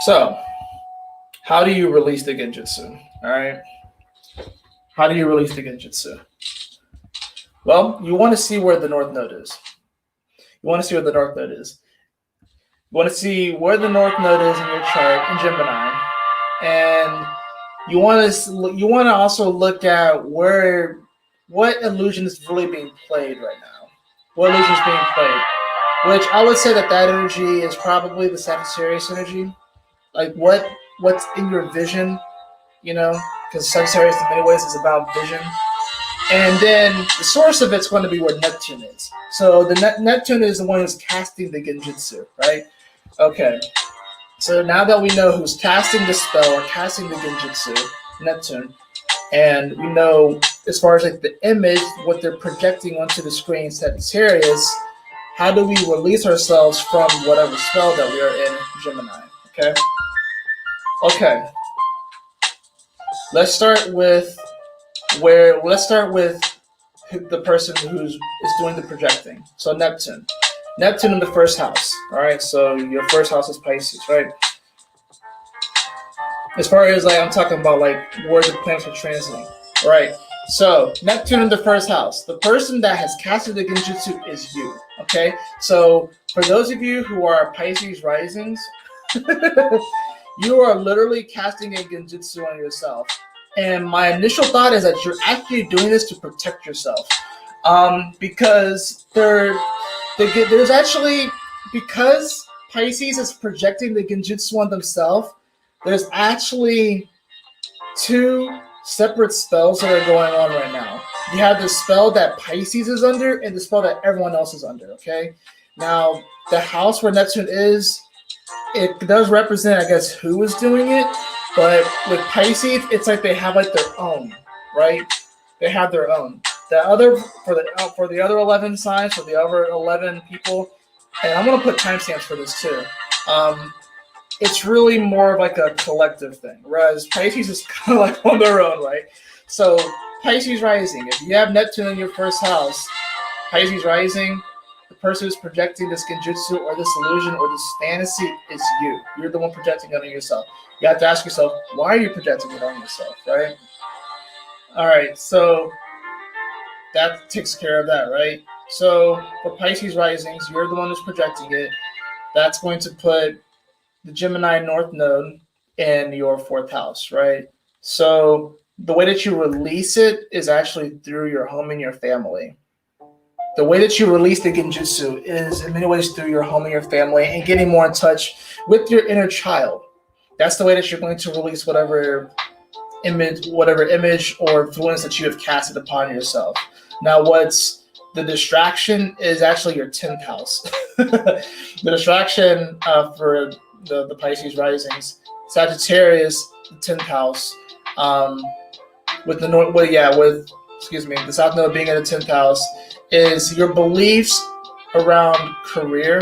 A: So, how do you release the Genjitsu? All right. How do you release the Genjitsu? Well, you want to see where the North Node is. You want to see where the North Node is. You want to see where the North Node is in your chart in Gemini, and you want to also look at what illusion is really being played right now. What illusion is being played? Which I would say that energy is probably the Sagittarius energy. Like what's in your vision, because Sagittarius in many ways is about vision. And then the source of it's going to be where Neptune is. So the Neptune is the one who's casting the Genjitsu, right? Okay. So now that we know who's casting the spell or casting the Genjitsu, Neptune, and we know as far as like the image, what they're projecting onto the screen, Sagittarius, how do we release ourselves from whatever spell that we are in Gemini? Okay. Let's start with the person who's doing the projecting. So Neptune in the first house. All right. So your first house is Pisces, right? As far as like I'm talking about like where the planets are transiting. All right. So Neptune in the first house. The person that has casted the Genjitsu is you. Okay. So for those of you who are Pisces Risings, You are literally casting a Genjitsu on yourself. And my initial thought is that you're actually doing this to protect yourself. Because there's actually, because Pisces is projecting the Genjitsu on themselves, there's actually two separate spells that are going on right now. You have the spell that Pisces is under and the spell that everyone else is under, okay? Now, the house where Neptune is, it does represent, I guess, who is doing it, but with Pisces, it's like they have like their own, right? They have their own. The other for the other 11 signs, for the other 11 people, and I'm gonna put timestamps for this too. It's really more of like a collective thing, whereas Pisces is kind of like on their own, right? So Pisces Rising, if you have Neptune in your first house, Pisces Rising, the person who's projecting this Genjitsu or this illusion or this fantasy is you. You're the one projecting it on yourself. You have to ask yourself, why are you projecting it on yourself, right? All right, so that takes care of that, right? So for Pisces Risings, you're the one who's projecting it. That's going to put the Gemini North Node in your fourth house, right? So the way that you release it is actually through your home and your family. The way that you release the Genjitsu is in many ways through your home and your family and getting more in touch with your inner child. That's the way that you're going to release whatever image or influence that you have casted upon yourself. Now, what's the distraction is actually your 10th house. The distraction for the Pisces Risings, Sagittarius, the 10th house, with the the South Node being in the 10th house, is your beliefs around career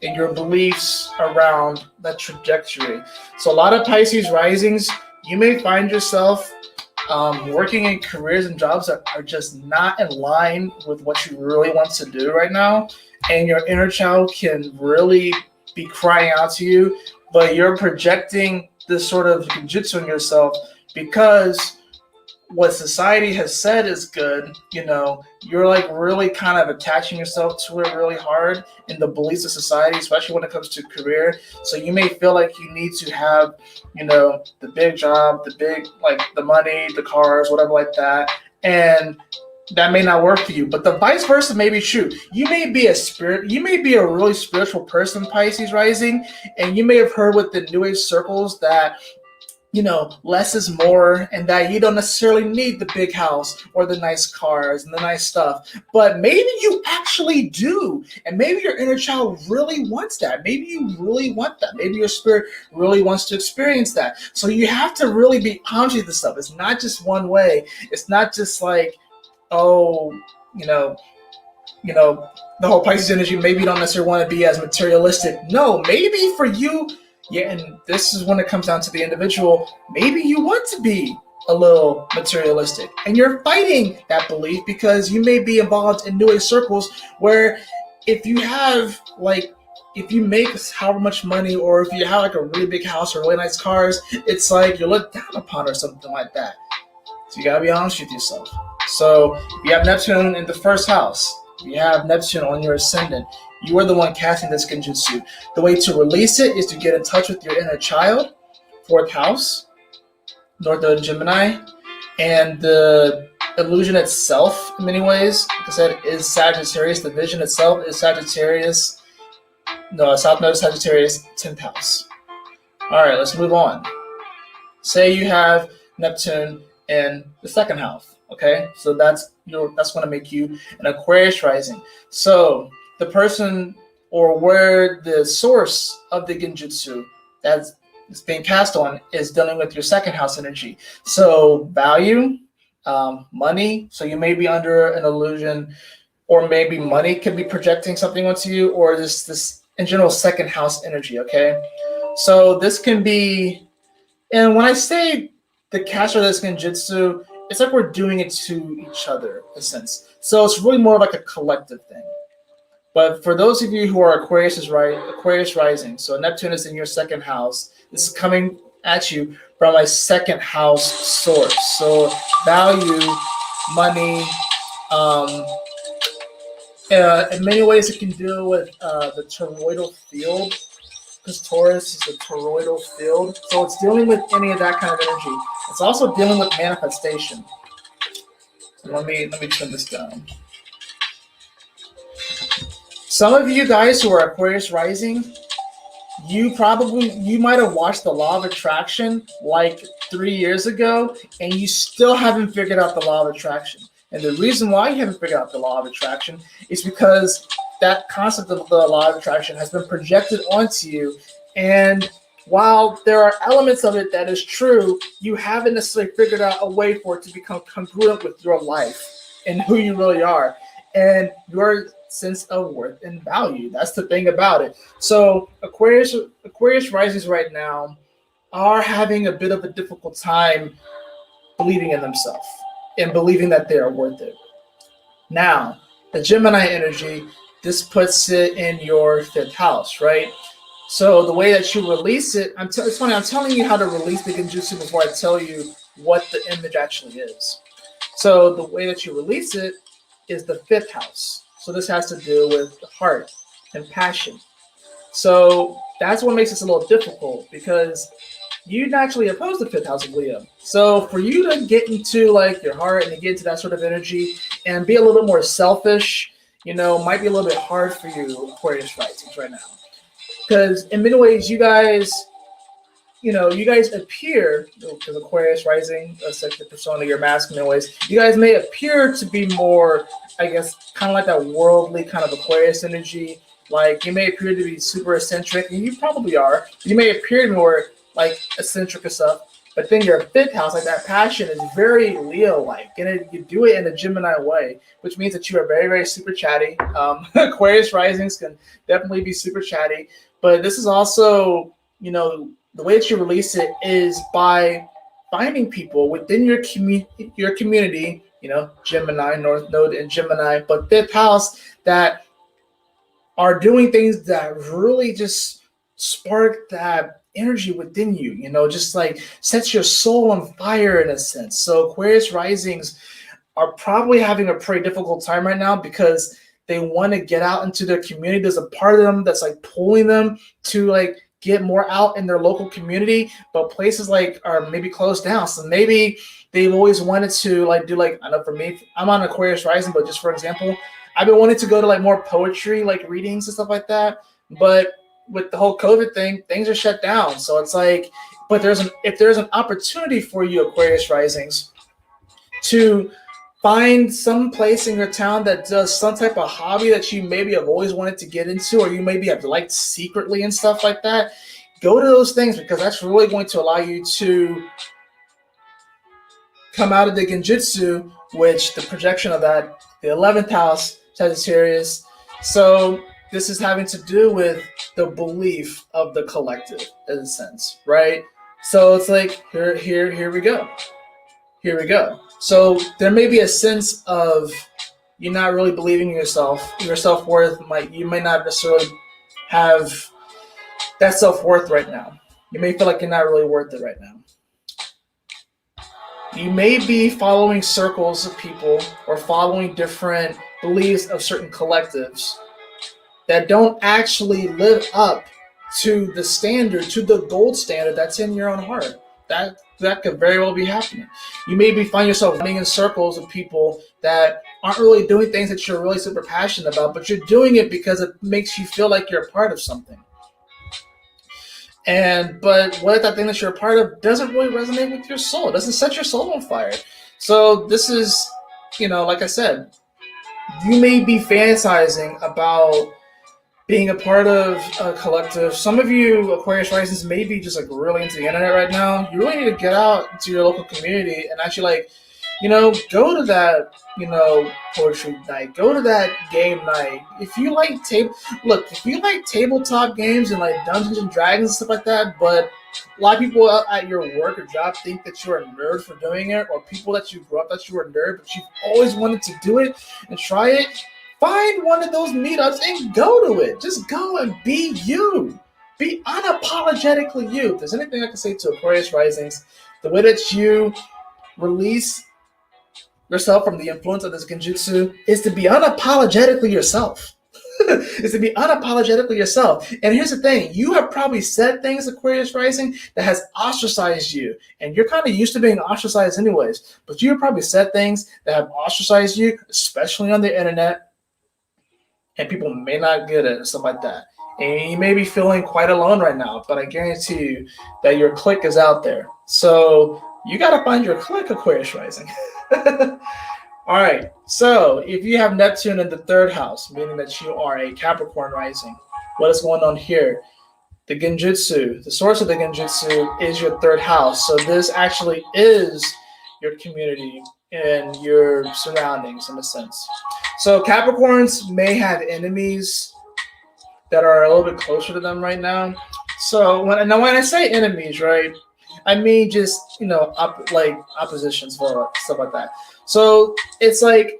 A: and your beliefs around that trajectory. So a lot of Pisces Risings, you may find yourself working in careers and jobs that are just not in line with what you really want to do right now, and your inner child can really be crying out to you, but you're projecting this sort of Genjitsu in yourself because what society has said is good, you're like really kind of attaching yourself to it really hard in the beliefs of society, especially when it comes to career. So you may feel like you need to have, the big job, the big, like the money, the cars, whatever like that. And that may not work for you, but the vice versa may be true. You may be a really spiritual person, Pisces Rising, and you may have heard with the New Age circles that less is more, and that you don't necessarily need the big house or the nice cars and the nice stuff. But maybe you actually do. And maybe your inner child really wants that. Maybe you really want that. Maybe your spirit really wants to experience that. So you have to really be honest with this stuff. It's not just one way. It's not just like, oh, the whole Pisces energy, maybe you don't necessarily want to be as materialistic. No, maybe for you, yeah, and this is when it comes down to the individual, maybe you want to be a little materialistic. And you're fighting that belief because you may be involved in New Age circles where if you make however much money, or if you have like a really big house or really nice cars, it's like you're looked down upon or something like that. So you gotta be honest with yourself. So you have Neptune in the first house. You have Neptune on your ascendant. You are the one casting this Genjitsu. The way to release it is to get in touch with your inner child, fourth house, North Node Gemini, and the illusion itself, in many ways, like I said, is Sagittarius. The vision itself is Sagittarius. No, South Node Sagittarius, 10th house. All right, let's move on. Say you have Neptune in the second house. Okay, so that's going to make you an Aquarius rising. So the person or where the source of the Genjitsu that's being cast on is dealing with your second house energy. So value, money. So you may be under an illusion, or maybe money could be projecting something onto you, or this in general second house energy. Okay, so this can be, and when I say the caster of this Genjitsu, it's like we're doing it to each other, in a sense. So it's really more like a collective thing. But for those of you who are Aquarius Rising, so Neptune is in your second house. This is coming at you from a second house source. So value, money, in many ways it can deal with the toroidal field because Taurus is a toroidal field, so it's dealing with any of that kind of energy. It's also dealing with manifestation. So let me turn this down. Some of you guys who are Aquarius rising, you might have watched the law of attraction like 3 years ago, and you still haven't figured out the law of attraction. And the reason why you haven't figured out the law of attraction is because that concept of the law of attraction has been projected onto you. And while there are elements of it that is true, you haven't necessarily figured out a way for it to become congruent with your life and who you really are and your sense of worth and value. That's the thing about it. So Aquarius risings right now are having a bit of a difficult time believing in themselves and believing that they are worth it. Now, the Gemini energy, this puts it in your 5th house, right? So the way that you release it, it's funny, I'm telling you how to release the Genjitsu before I tell you what the image actually is. So the way that you release it is the 5th house. So this has to do with the heart and passion. So that's what makes this a little difficult, because you naturally oppose the 5th house of Leo. So for you to get into like your heart and to get into that sort of energy and be a little bit more selfish, might be a little bit hard for you, Aquarius risings right now. Because in many ways, you guys appear, because Aquarius rising, that's like the persona, your masculine ways, you guys may appear to be more, I guess, kind of like that worldly kind of Aquarius energy. Like you may appear to be super eccentric, and you probably are. You may appear more like eccentric and stuff, but then your 5th house, like that passion, is very Leo-like, and you do it in a Gemini way, which means that you are very, very super chatty. Aquarius risings can definitely be super chatty, but this is also, the way that you release it is by finding people within your community, Gemini, North Node and Gemini, but 5th house, that are doing things that really just spark that energy within you, just like sets your soul on fire in a sense. So Aquarius risings are probably having a pretty difficult time right now because they want to get out into their community. There's a part of them that's like pulling them to like get more out in their local community, but places like are maybe closed down. So maybe they've always wanted to like do like, I know for me, I'm on Aquarius rising, but just for example, I've been wanting to go to like more poetry, like readings and stuff like that. But with the whole COVID thing, things are shut down. So it's like, but if there's an opportunity for you, Aquarius risings, to find some place in your town that does some type of hobby that you maybe have always wanted to get into, or you maybe have liked secretly and stuff like that, go to those things, because that's really going to allow you to come out of the Genjitsu, which the projection of that, the 11th house, Sagittarius. So this is having to do with the belief of the collective in a sense, right? So it's like, here we go. Here we go. So there may be a sense of you not really believing in yourself. Your self-worth you may not necessarily have that self-worth right now. You may feel like you're not really worth it right now. You may be following circles of people or following different beliefs of certain collectives that don't actually live up to the standard, to the gold standard that's in your own heart. That could very well be happening. You may be finding yourself running in circles of people that aren't really doing things that you're really super passionate about, but you're doing it because it makes you feel like you're a part of something. But what if that thing that you're a part of doesn't really resonate with your soul? It doesn't set your soul on fire. So this is, like I said, you may be fantasizing about being a part of a collective. Some of you Aquarius risings may be just like really into the internet right now. You really need to get out into your local community and actually go to that, poetry night, go to that game night. If you like tabletop games and like Dungeons and Dragons and stuff like that, but a lot of people at your work or job think that you're a nerd for doing it, or people that you grew up that you were a nerd, but you've always wanted to do it and try it. Find one of those meetups and go to it. Just go and be you. Be unapologetically you. If there's anything I can say to Aquarius risings, the way that you release yourself from the influence of this Genjitsu is to be unapologetically yourself. is to be unapologetically yourself. And here's the thing, you have probably said things, Aquarius Rising, that has ostracized you. And you're kind of used to being ostracized anyways. But you have probably said things that have ostracized you, especially on the internet. And people may not get it and stuff like that. And you may be feeling quite alone right now, but I guarantee you that your clique is out there. So you got to find your clique, Aquarius Rising. All right, so if you have Neptune in the third house, meaning that you are a Capricorn rising, what is going on here? The Genjitsu, the source of the Genjitsu is your third house. So this actually is your community and your surroundings in a sense. So Capricorns may have enemies that are a little bit closer to them right now. So when I say enemies, right, I mean just, like oppositions or stuff like that. So it's like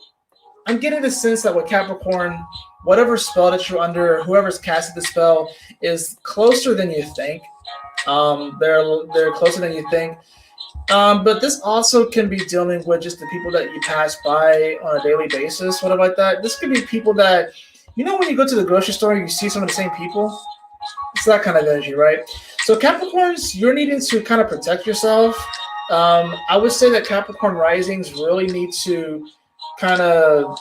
A: I'm getting the sense that with Capricorn, whatever spell that you're under, whoever's casted the spell is closer than you think. They're closer than you think. But this also can be dealing with just the people that you pass by on a daily basis, whatever like that. This could be people that, when you go to the grocery store, you see some of the same people. It's that kind of energy, right? So Capricorns, you're needing to kind of protect yourself. I would say that Capricorn risings really need to kind of,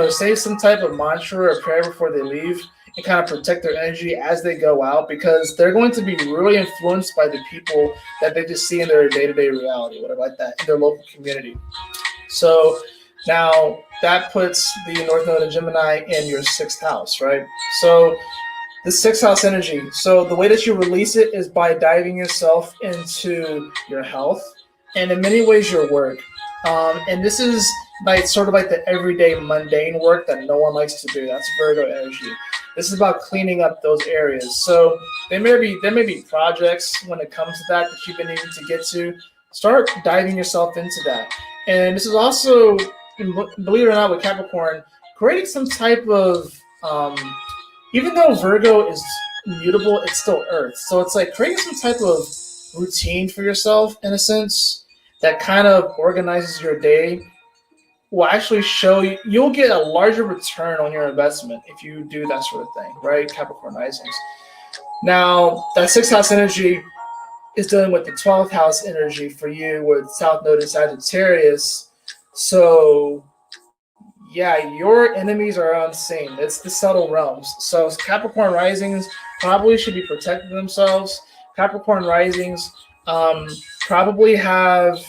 A: say some type of mantra or prayer before they leave and kind of protect their energy as they go out, because they're going to be really influenced by the people that they just see in their day-to-day reality, whatever like that, in their local community. So now that puts the North Node of Gemini in your sixth house, right? So the sixth house energy. So the way that you release it is by diving yourself into your health and in many ways your work. And this is like sort of like the everyday mundane work that no one likes to do. That's Virgo energy. This is about cleaning up those areas. So there may be projects when it comes to that you've been able to get to. Start diving yourself into that. And this is also, believe it or not, with Capricorn, creating some type of even though Virgo is mutable, it's still Earth. So it's like creating some type of routine for yourself, in a sense, that kind of organizes your day will actually show you'll get a larger return on your investment if you do that sort of thing, right? Capricorn risings. Now, that sixth house energy is dealing with the 12th house energy for you with South Node and Sagittarius. So yeah, your enemies are unseen. It's the subtle realms. So Capricorn risings probably should be protecting themselves. Capricorn risings probably have,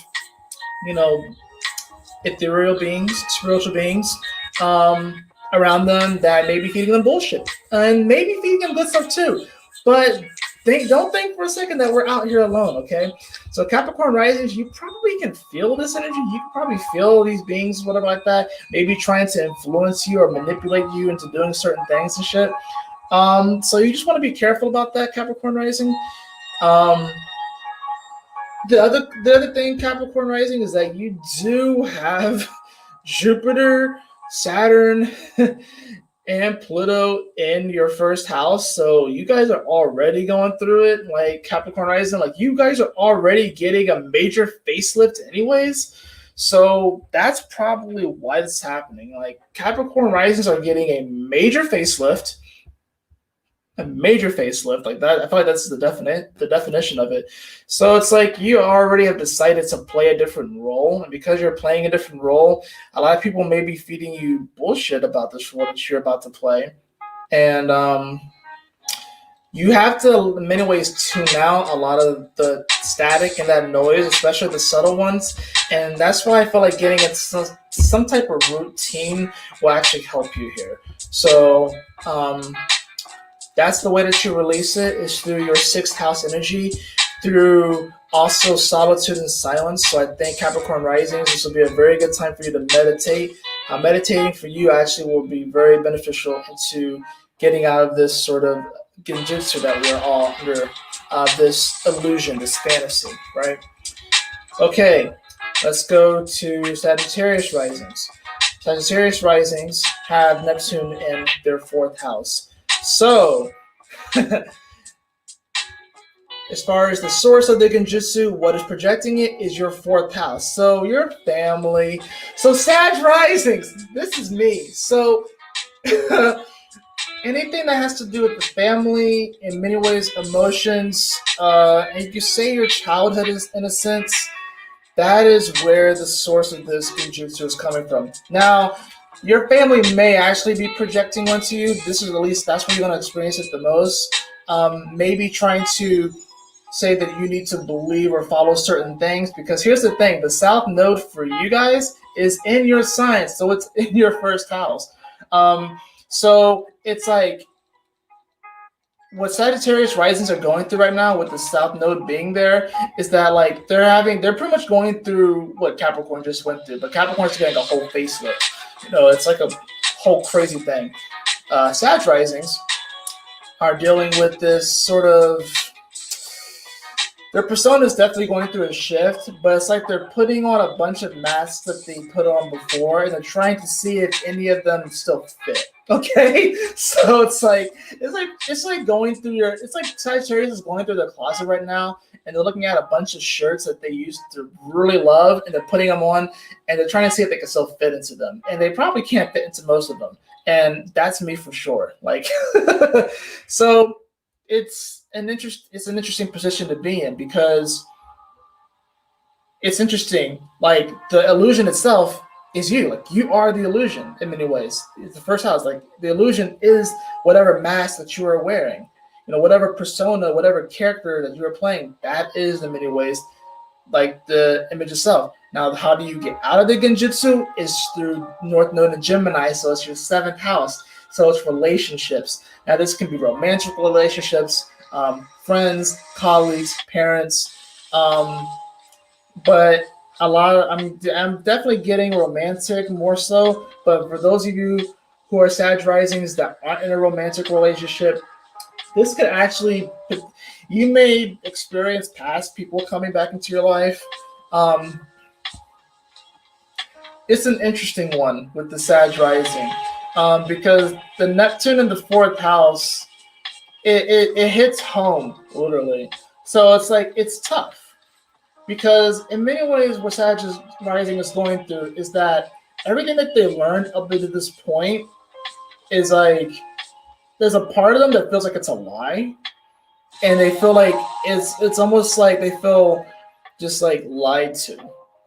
A: ethereal beings, spiritual beings around them that may be feeding them bullshit and maybe feeding them good stuff too. But don't think for a second that we're out here alone, okay? So Capricorn risings, you probably can feel this energy. You can probably feel these beings, whatever like that, maybe trying to influence you or manipulate you into doing certain things and shit. So you just want to be careful about that, Capricorn rising. The other thing, Capricorn rising, is that you do have Jupiter, Saturn, and Pluto in your first house. So you guys are already going through it, like Capricorn rising. Like you guys are already getting a major facelift anyways. So that's probably why it's happening. Like Capricorn risings are getting a major facelift. Like that. I feel like that's the definition of it. So it's like you already have decided to play a different role, and because you're playing a different role, a lot of people may be feeding you bullshit about this role that you're about to play, and you have to, in many ways, tune out a lot of the static and that noise, especially the subtle ones. And that's why I feel like getting into some type of routine will actually help you here. So that's the way that you release it, is through your sixth house energy, through also solitude and silence. So I think Capricorn risings, this will be a very good time for you to meditate. Meditating for you actually will be very beneficial into getting out of this sort of Genjitsu that we're all under, this illusion, this fantasy, right? Okay, let's go to Sagittarius risings. Sagittarius risings have Neptune in their fourth house. So, as far as the source of the Genjitsu, what is projecting it is your fourth house. So, your family. So, Sag risings, this is me. So, anything that has to do with the family, in many ways, emotions, and you can say your childhood is in a sense, that is where the source of this Genjitsu is coming from. Now, your family may actually be projecting onto you. This is at least that's where you're going to experience it the most. Maybe trying to say that you need to believe or follow certain things, because here's the thing: the South Node for you guys is in your sign, so it's in your first house. So it's like what Sagittarius Risings are going through right now with the South Node being there is that like they're pretty much going through what Capricorn just went through, but Capricorn's getting a whole facelift. It's like a whole crazy thing. Sag Risings are dealing with this sort of their persona is definitely going through a shift, but it's like they're putting on a bunch of masks that they put on before, and they're trying to see if any of them still fit. Okay, so it's like going through it's like Sagittarius is going through their closet right now, and they're looking at a bunch of shirts that they used to really love, and they're putting them on, and they're trying to see if they can still fit into them, and they probably can't fit into most of them, and that's me for sure. Like, so it's an interesting position to be in, because it's interesting. Like, the illusion itself is you. Like, you are the illusion in many ways. It's the first house. Like, the illusion is whatever mask that you are wearing. Whatever persona, whatever character that you are playing, that is in many ways like the image itself. Now, how do you get out of the Genjitsu is through North Node and Gemini, so it's your 7th house. So it's relationships. Now, this can be romantic relationships, friends, colleagues, parents, but I'm definitely getting romantic more so. But for those of you who are Sag Risings that aren't in a romantic relationship, this could actually, you may experience past people coming back into your life. It's an interesting one with the Sag Rising, because the Neptune in the 4th house, it hits home, literally. So it's like, it's tough, because in many ways what Sag Rising is going through is that everything that they learned up to this point is like, there's a part of them that feels like it's a lie, and they feel like it's almost like they feel just like lied to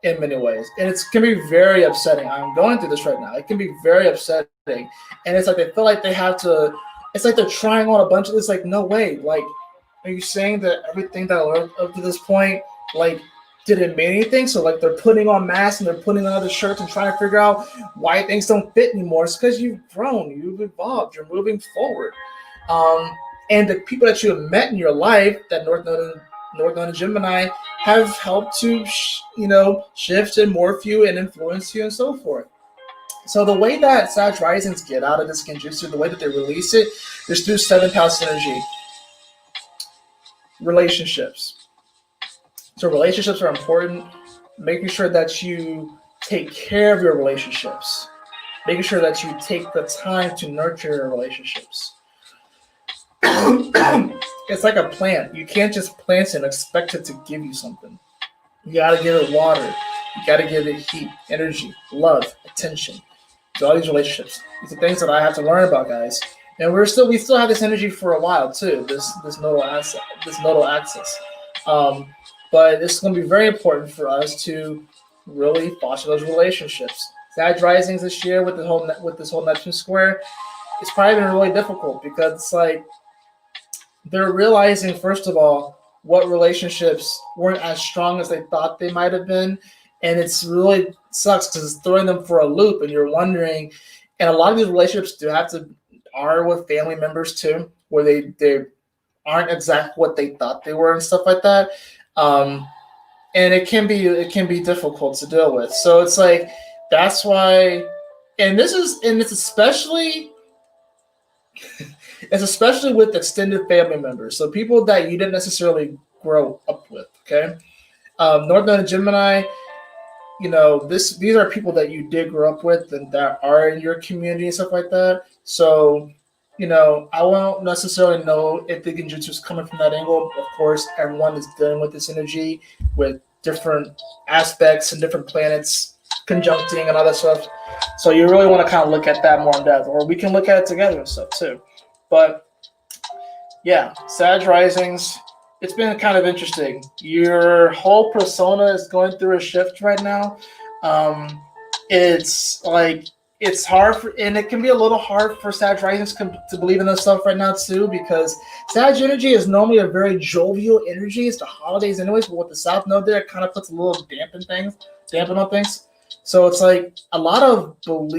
A: in many ways, and it can be very upsetting. I'm going through this right now. It can be very upsetting, and it's like they feel like they have to. It's like they're trying on a bunch of. It's like, no way. Like, are you saying that everything that I learned up to this point, like, didn't mean anything? So like they're putting on masks and they're putting on other shirts and trying to figure out why things don't fit anymore. It's because you've grown, you've evolved, you're moving forward. And the people that you have met in your life, that North Node and Gemini, have helped to shift and morph you and influence you and so forth. So the way that Sag Risings get out of this Genjitsu, the way that they release it, is through 7th house energy. Relationships. So relationships are important. Making sure that you take care of your relationships. Making sure that you take the time to nurture your relationships. It's like a plant. You can't just plant it and expect it to give you something. You got to give it water. You got to give it heat, energy, love, attention. So all these relationships. These are things that I have to learn about, guys. And we still have this energy for a while too. This nodal axis. But it's going to be very important for us to really foster those relationships. Sag Risings this year with this whole Neptune square, it's probably been really difficult, because it's like they're realizing, first of all, what relationships weren't as strong as they thought they might have been, and it's really sucks because it's throwing them for a loop, and you're wondering. And a lot of these relationships are with family members too, where they aren't exactly what they thought they were and stuff like that. And it can be difficult to deal with. So it's like, that's why, and it's especially with extended family members. So people that you didn't necessarily grow up with. Okay, North Node and Gemini, these are people that you did grow up with and that are in your community and stuff like that. So, I won't necessarily know if the Genjitsu is coming from that angle. Of course, everyone is dealing with this energy with different aspects and different planets conjuncting and all that stuff. So you really want to kind of look at that more in depth, or we can look at it together and stuff too. But yeah, Sag Risings, it's been kind of interesting. Your whole persona is going through a shift right now. Um, it's like it's hard for, and it can be a little hard for Sag Risings to believe in this stuff right now too, because Sag energy is normally a very jovial energy. It's the holidays anyways, but with the South Node there, it kind of puts a little dampen on things. So it's like a lot of old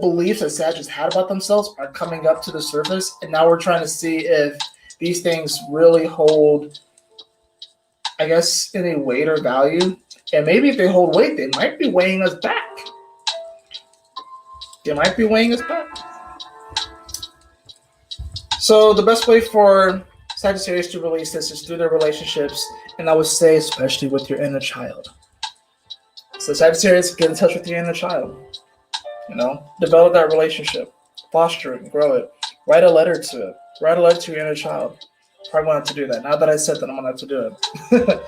A: beliefs that Sag has had about themselves are coming up to the surface, and now we're trying to see if these things really hold, I guess, any weight or value. And maybe if they hold weight, they might be weighing us back. So the best way for Sagittarius to release this is through their relationships, and I would say especially with your inner child. So Sagittarius, get in touch with your inner child. Develop that relationship, foster it, grow it. Write a letter to it. Write a letter to your inner child. Probably want to do that. Now that I said that, I'm going to have to do it.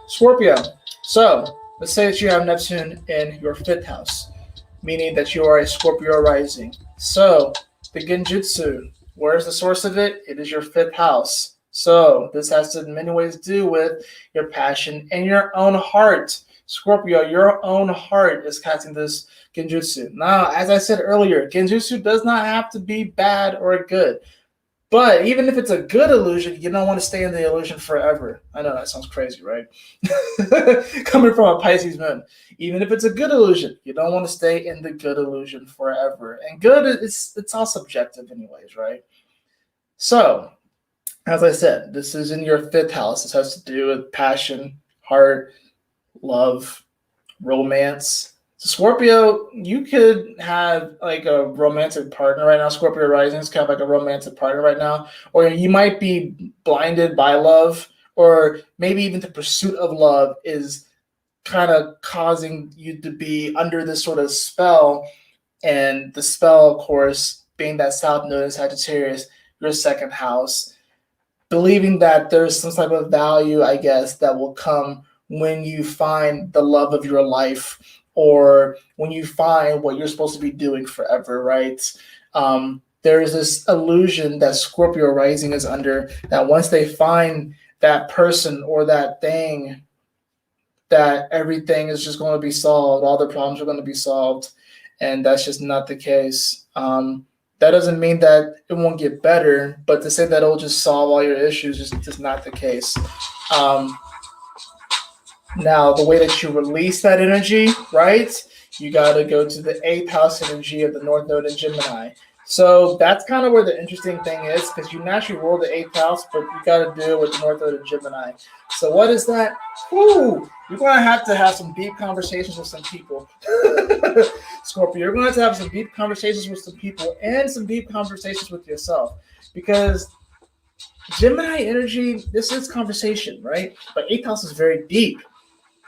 A: Scorpio. So let's say that you have Neptune in your 5th house, meaning that you are a Scorpio rising. So the Genjitsu, where's the source of it? It is your 5th house. So this has to in many ways do with your passion and your own heart. Scorpio, your own heart is casting this Genjitsu. Now, as I said earlier, Genjitsu does not have to be bad or good. But even if it's a good illusion, you don't want to stay in the illusion forever. I know that sounds crazy, right? Coming from a Pisces moon. Even if it's a good illusion, you don't want to stay in the good illusion forever. And good, it's all subjective anyways, right? So, as I said, this is in your 5th house. This has to do with passion, heart, love, romance. So Scorpio, you could have like a romantic partner right now. Scorpio rising is kind of like a romantic partner right now. Or you might be blinded by love, or maybe even the pursuit of love is kind of causing you to be under this sort of spell. And the spell, of course, being that South Node in Sagittarius, your 2nd house, believing that there's some type of value, I guess, that will come when you find the love of your life, or when you find what you're supposed to be doing forever, right? There is this illusion that Scorpio rising is under, that once they find that person or that thing, that everything is just going to be solved, all the problems are going to be solved, and that's just not the case. That doesn't mean that it won't get better, but to say that it'll just solve all your issues is just not the case. Now, the way that you release that energy, right? You got to go to the 8th house energy of the North Node in Gemini. So that's kind of where the interesting thing is, because you naturally roll the 8th house, but you got to do it with the North Node in Gemini. So what is that? Ooh, you're going to have some deep conversations with some people. Scorpio, you're going to have some deep conversations with some people and some deep conversations with yourself, because Gemini energy, this is conversation, right? But 8th house is very deep.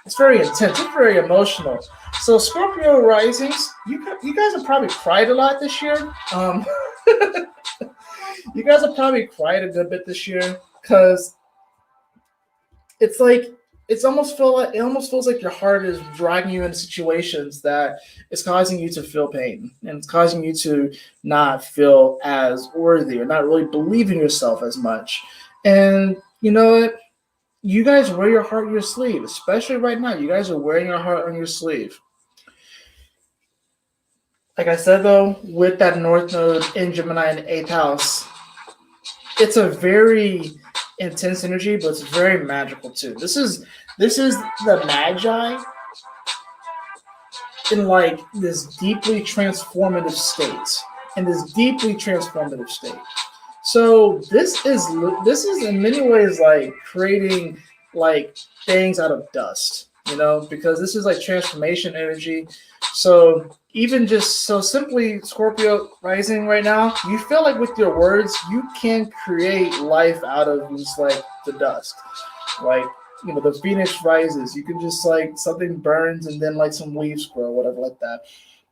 A: It's very intense. It's very emotional. So Scorpio risings, you guys have probably cried a lot this year. You guys have probably cried a good bit this year, because it's like it almost feels like your heart is dragging you into situations that is causing you to feel pain, and it's causing you to not feel as worthy, or not really believe in yourself as much. And you know what? You guys wear your heart on your sleeve, especially right now. You guys are wearing your heart on your sleeve. Like I said, though, with that North Node in Gemini in the 8th house, it's a very intense energy, but it's very magical too. This is the Magi in like this deeply transformative state. So this is in many ways like creating like things out of dust, because this is like transformation energy. So even just so simply, Scorpio rising right now, you feel like with your words you can create life out of just like the dust. Like, the phoenix rises. You can just like something burns and then like some leaves grow, whatever like that.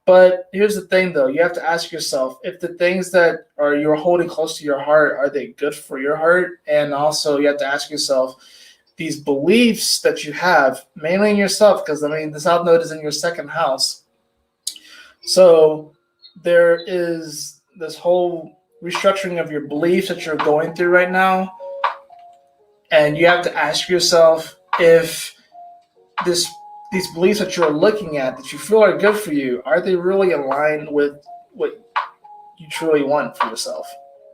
A: But here's the thing, though. You have to ask yourself if the things that you're holding close to your heart, are they good for your heart? And also you have to ask yourself, these beliefs that you have, mainly in yourself, because the South Node is in your 2nd house. So there is this whole restructuring of your beliefs that you're going through right now. And you have to ask yourself if these beliefs that you're looking at that you feel are good for you, are they really aligned with what you truly want for yourself?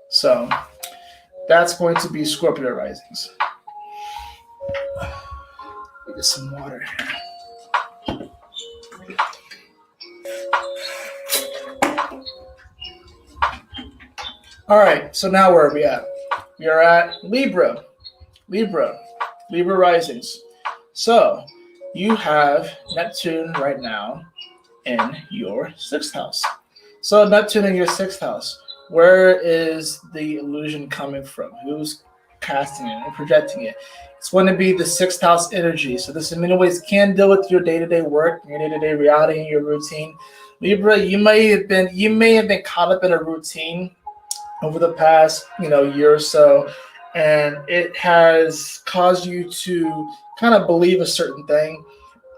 A: So that's going to be Scorpio risings. Get some water here. All right, so now where are we at? We are at Libra risings. So you have Neptune right now in your 6th house. So Neptune in your 6th house. Where is the illusion coming from? Who's casting it and projecting it? It's going to be the 6th house energy. So this in many ways can deal with your day-to-day work, your day-to-day reality, and your routine. Libra, you may have been caught up in a routine over the past year or so, and it has caused you to kind of believe a certain thing,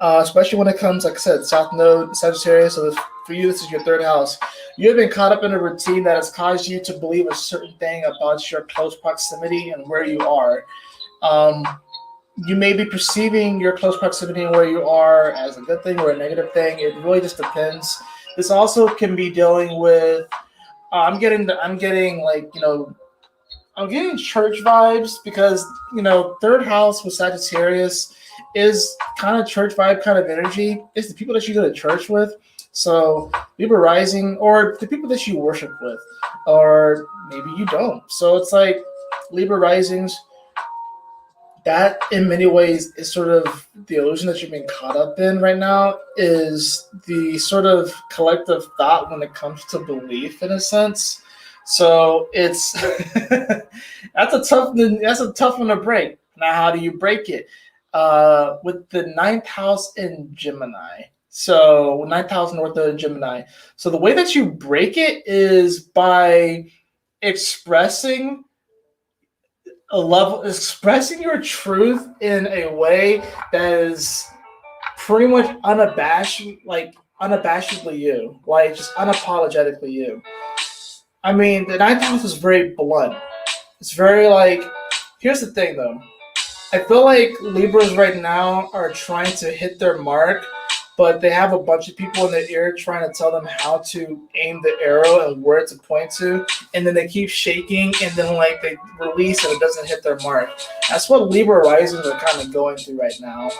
A: especially when it comes, like I said, South Node, Sagittarius. So for you, this is your 3rd house. You have been caught up in a routine that has caused you to believe a certain thing about your close proximity and where you are. You may be perceiving your close proximity and where you are as a good thing or a negative thing. It really just depends. This also can be dealing with. I'm getting church vibes because 3rd house with Sagittarius is kind of church vibe kind of energy. It's the people that you go to church with. So Libra rising, or the people that you worship with, or maybe you don't. So it's like Libra risings. That in many ways is sort of the illusion that you're being caught up in right now, is the sort of collective thought when it comes to belief in a sense. So it's that's a tough one to break. Now, how do you break it? With the 9th house in Gemini. So 9th house north of Gemini. So the way that you break it is by expressing your truth in a way that is pretty much unabashedly you, like just unapologetically you. I mean, the 9th house is very blunt. It's very here's the thing though. I feel like Libras right now are trying to hit their mark, but they have a bunch of people in their ear trying to tell them how to aim the arrow and where to point to, and then they keep shaking, and then they release and it doesn't hit their mark. That's what Libra risings are kind of going through right now.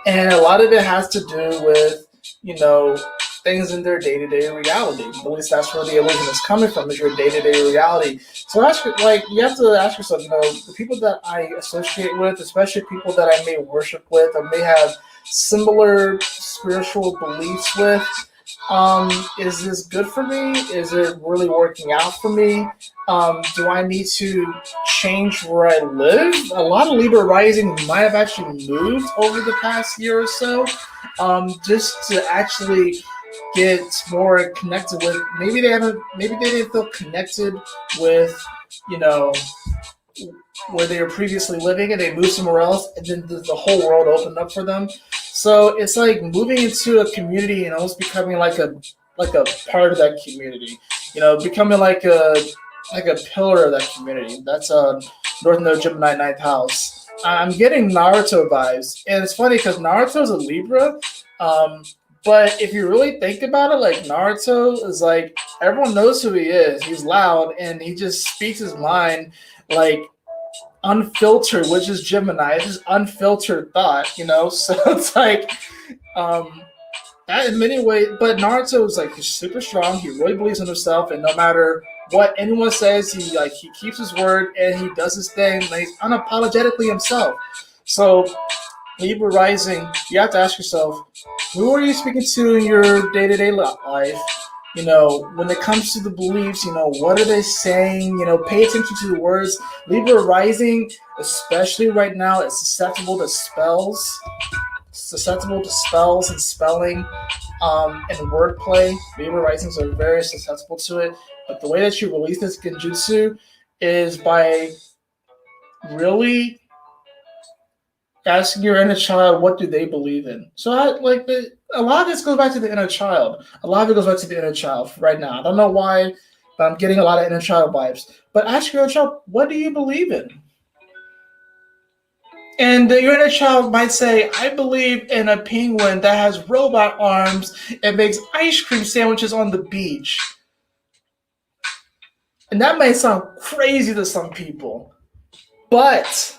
A: And a lot of it has to do with, things in their day-to-day reality. At least that's where the illusion is coming from, is your day-to-day reality. So you have to ask yourself, the people that I associate with, especially people that I may worship with or may have similar spiritual beliefs with, is this good for me? Is it really working out for me? Do I need to change where I live? A lot of Libra rising might have actually moved over the past year or so, just to actually get more connected with. Maybe they didn't feel connected with, where they were previously living, and they moved somewhere else, and then the whole world opened up for them. So it's like moving into a community and almost becoming like a part of that community. Becoming like a pillar of that community. That's North Node Gemini 9th house. I'm getting Naruto vibes, and it's funny because Naruto's a Libra. But if you really think about it, Naruto is everyone knows who he is. He's loud and he just speaks his mind unfiltered, which is Gemini. It's just unfiltered thought, So it's that in many ways. But Naruto is he's super strong. He really believes in himself, and no matter what anyone says, he keeps his word and he does his thing. He's unapologetically himself. So Libra rising, you have to ask yourself, who are you speaking to in your day-to-day life? When it comes to the beliefs, what are they saying? Pay attention to the words. Libra rising, especially right now, is susceptible to spells. And spelling, and wordplay. Libra risings are very susceptible to it. But the way that you release this Genjitsu is by really asking your inner child, what do they believe in? So a lot of this goes back to the inner child. A lot of it goes back to the inner child right now. I don't know why, But I'm getting a lot of inner child vibes. But ask your inner child, what do you believe in? And your inner child might say, I believe in a penguin that has robot arms and makes ice cream sandwiches on the beach. And that may sound crazy to some people, but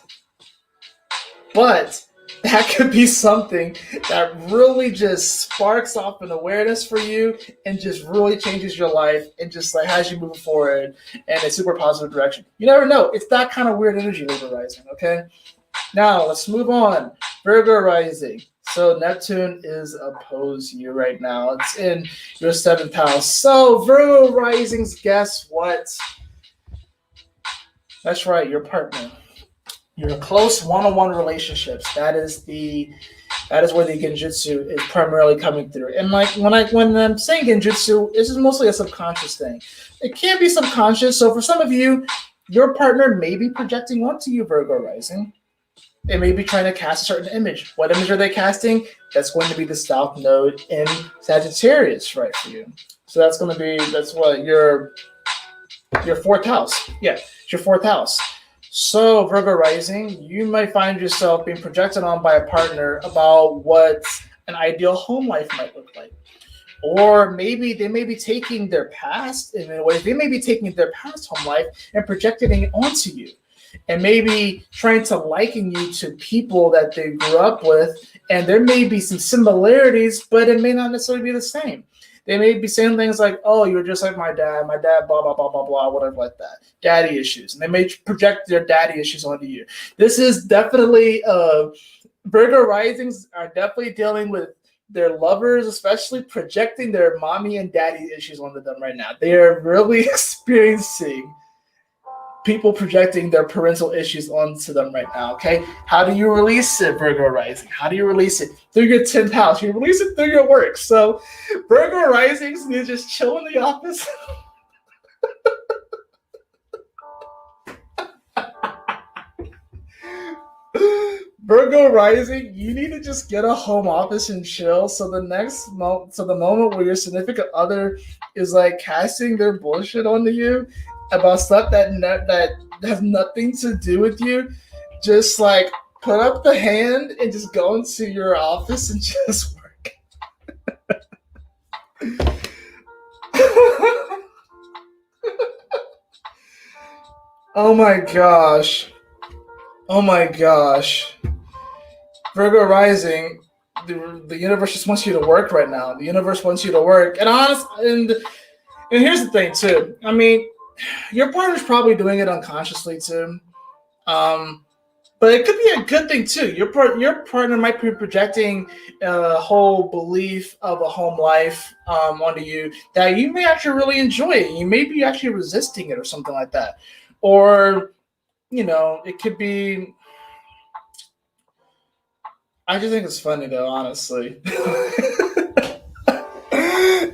A: that could be something that really just sparks off an awareness for you and just really changes your life and just like has you move forward in a super positive direction. You never know. It's that kind of weird energy, Virgo Rising, okay? Now, let's move on. Virgo Rising. So Neptune is opposed you right now. It's in your 7th house. So Virgo Risings, guess what? That's right, your partner. Your close one-on-one relationships. That is where the Genjitsu is primarily coming through. And like when I'm saying Genjitsu, this is mostly a subconscious thing. It can be subconscious. So for some of you, your partner may be projecting onto you, Virgo Rising. They may be trying to cast a certain image. What image are they casting? That's going to be the South Node in Sagittarius, right, for you. So that's what your 4th house. Yeah, it's your 4th house. So Virgo Rising, you might find yourself being projected on by a partner about what an ideal home life might look like. Or maybe they may be taking their past, in a way, they may be taking their past home life and projecting it onto you. And maybe trying to liken you to people that they grew up with. And there may be some similarities, but it may not necessarily be the same. They may be saying things like, oh, you're just like my dad, blah, blah, blah, blah, blah, whatever like that. Daddy issues. And they may project their daddy issues onto you. This is definitely, Virgo Risings are definitely dealing with their lovers, especially projecting their mommy and daddy issues onto them right now. They are really experiencing people projecting their parental issues onto them right now, okay? How do you release it, Virgo Rising? How do you release it? Through your 10th house. You release it through your work. So Virgo Risings, you just chill in the office. Virgo Rising, you need to just get a home office and chill. So the moment where your significant other is like casting their bullshit onto you about stuff that has nothing to do with you, just like put up the hand and just go into your office and just work. Oh my gosh. Virgo Rising, the universe just wants you to work right now. The universe wants you to work. And here's the thing too. I mean, your partner's probably doing it unconsciously too. But it could be a good thing too. Your partner might be projecting a whole belief of a home life onto you that you may actually really enjoy it. You may be actually resisting it or something like that. Or, it could be... I just think it's funny though, honestly.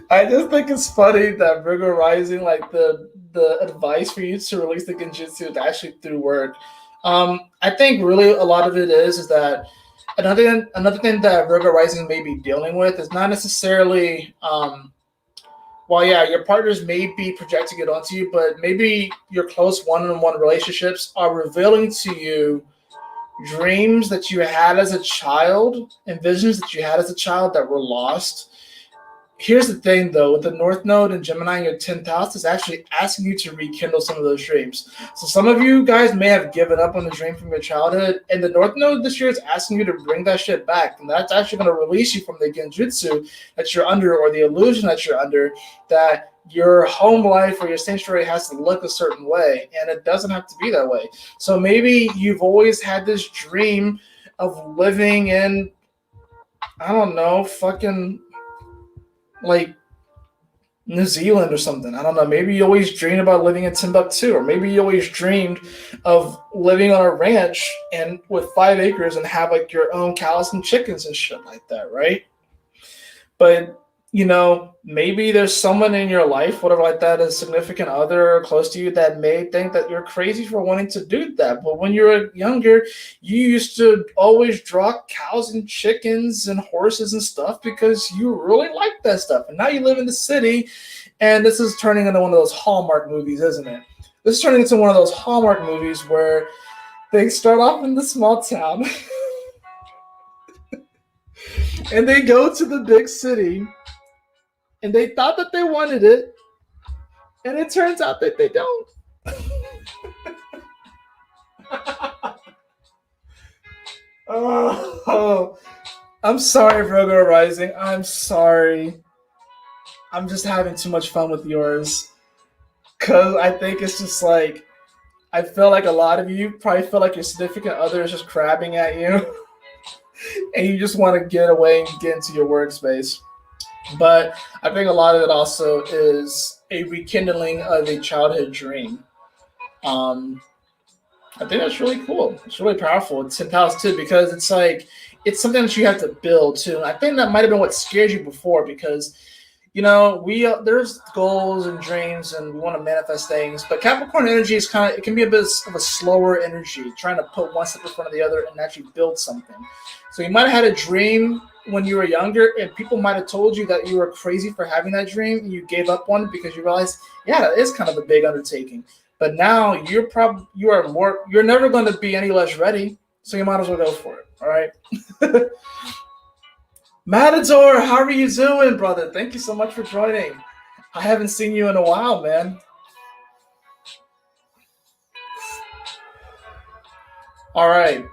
A: I just think it's funny that Virgo Rising, like the advice for you to release the Genjitsu is actually through work. I think really a lot of it is that another thing that Virgo Rising may be dealing with is not necessarily, your partners may be projecting it onto you, but maybe your close one-on-one relationships are revealing to you dreams that you had as a child and visions that you had as a child that were lost. Here's the thing, though, with the North Node and Gemini in your 10th house, is actually asking you to rekindle some of those dreams. So some of you guys may have given up on the dream from your childhood, and the North Node this year is asking you to bring that shit back. And that's actually going to release you from the Genjitsu that you're under, or the illusion that you're under, that your home life or your sanctuary has to look a certain way, and it doesn't have to be that way. So maybe you've always had this dream of living in, I don't know, fucking like New Zealand or something. I don't know. Maybe you always dreamed about living in Timbuktu, or maybe you always dreamed of living on a ranch and with 5 acres and have like your own cows and chickens and shit like that, right? But maybe there's someone in your life, whatever like that, a significant other or close to you, that may think that you're crazy for wanting to do that. But when you were younger, you used to always draw cows and chickens and horses and stuff because you really liked that stuff. And now you live in the city And this is turning into one of those Hallmark movies, isn't it? This is turning into one of those Hallmark movies where they start off in the small town and they go to the big city and they thought that they wanted it, and it turns out that they don't. Oh, I'm sorry, Virgo Rising. I'm sorry. I'm just having too much fun with yours. Because I think it's just like, I feel like a lot of you probably feel like your significant other is just crabbing at you. And you just want to get away and get into your workspace. But I think a lot of it also is a rekindling of a childhood dream. Um, I think that's really cool. It's really powerful. It's 10th house too, because it's like it's something that you have to build too. And I think that might have been what scared you before, because we there's goals and dreams, and we want to manifest things. But Capricorn energy is it can be a bit of a slower energy, trying to put one step in front of the other and actually build something. So you might have had a dream when you were younger, and people might have told you that you were crazy for having that dream, and you gave up on it because you realized, yeah, that is kind of a big undertaking. But now you're never going to be any less ready, so you might as well go for it. All right. Matador, how are you doing, brother? Thank you so much for joining. I haven't seen you in a while, man. All right.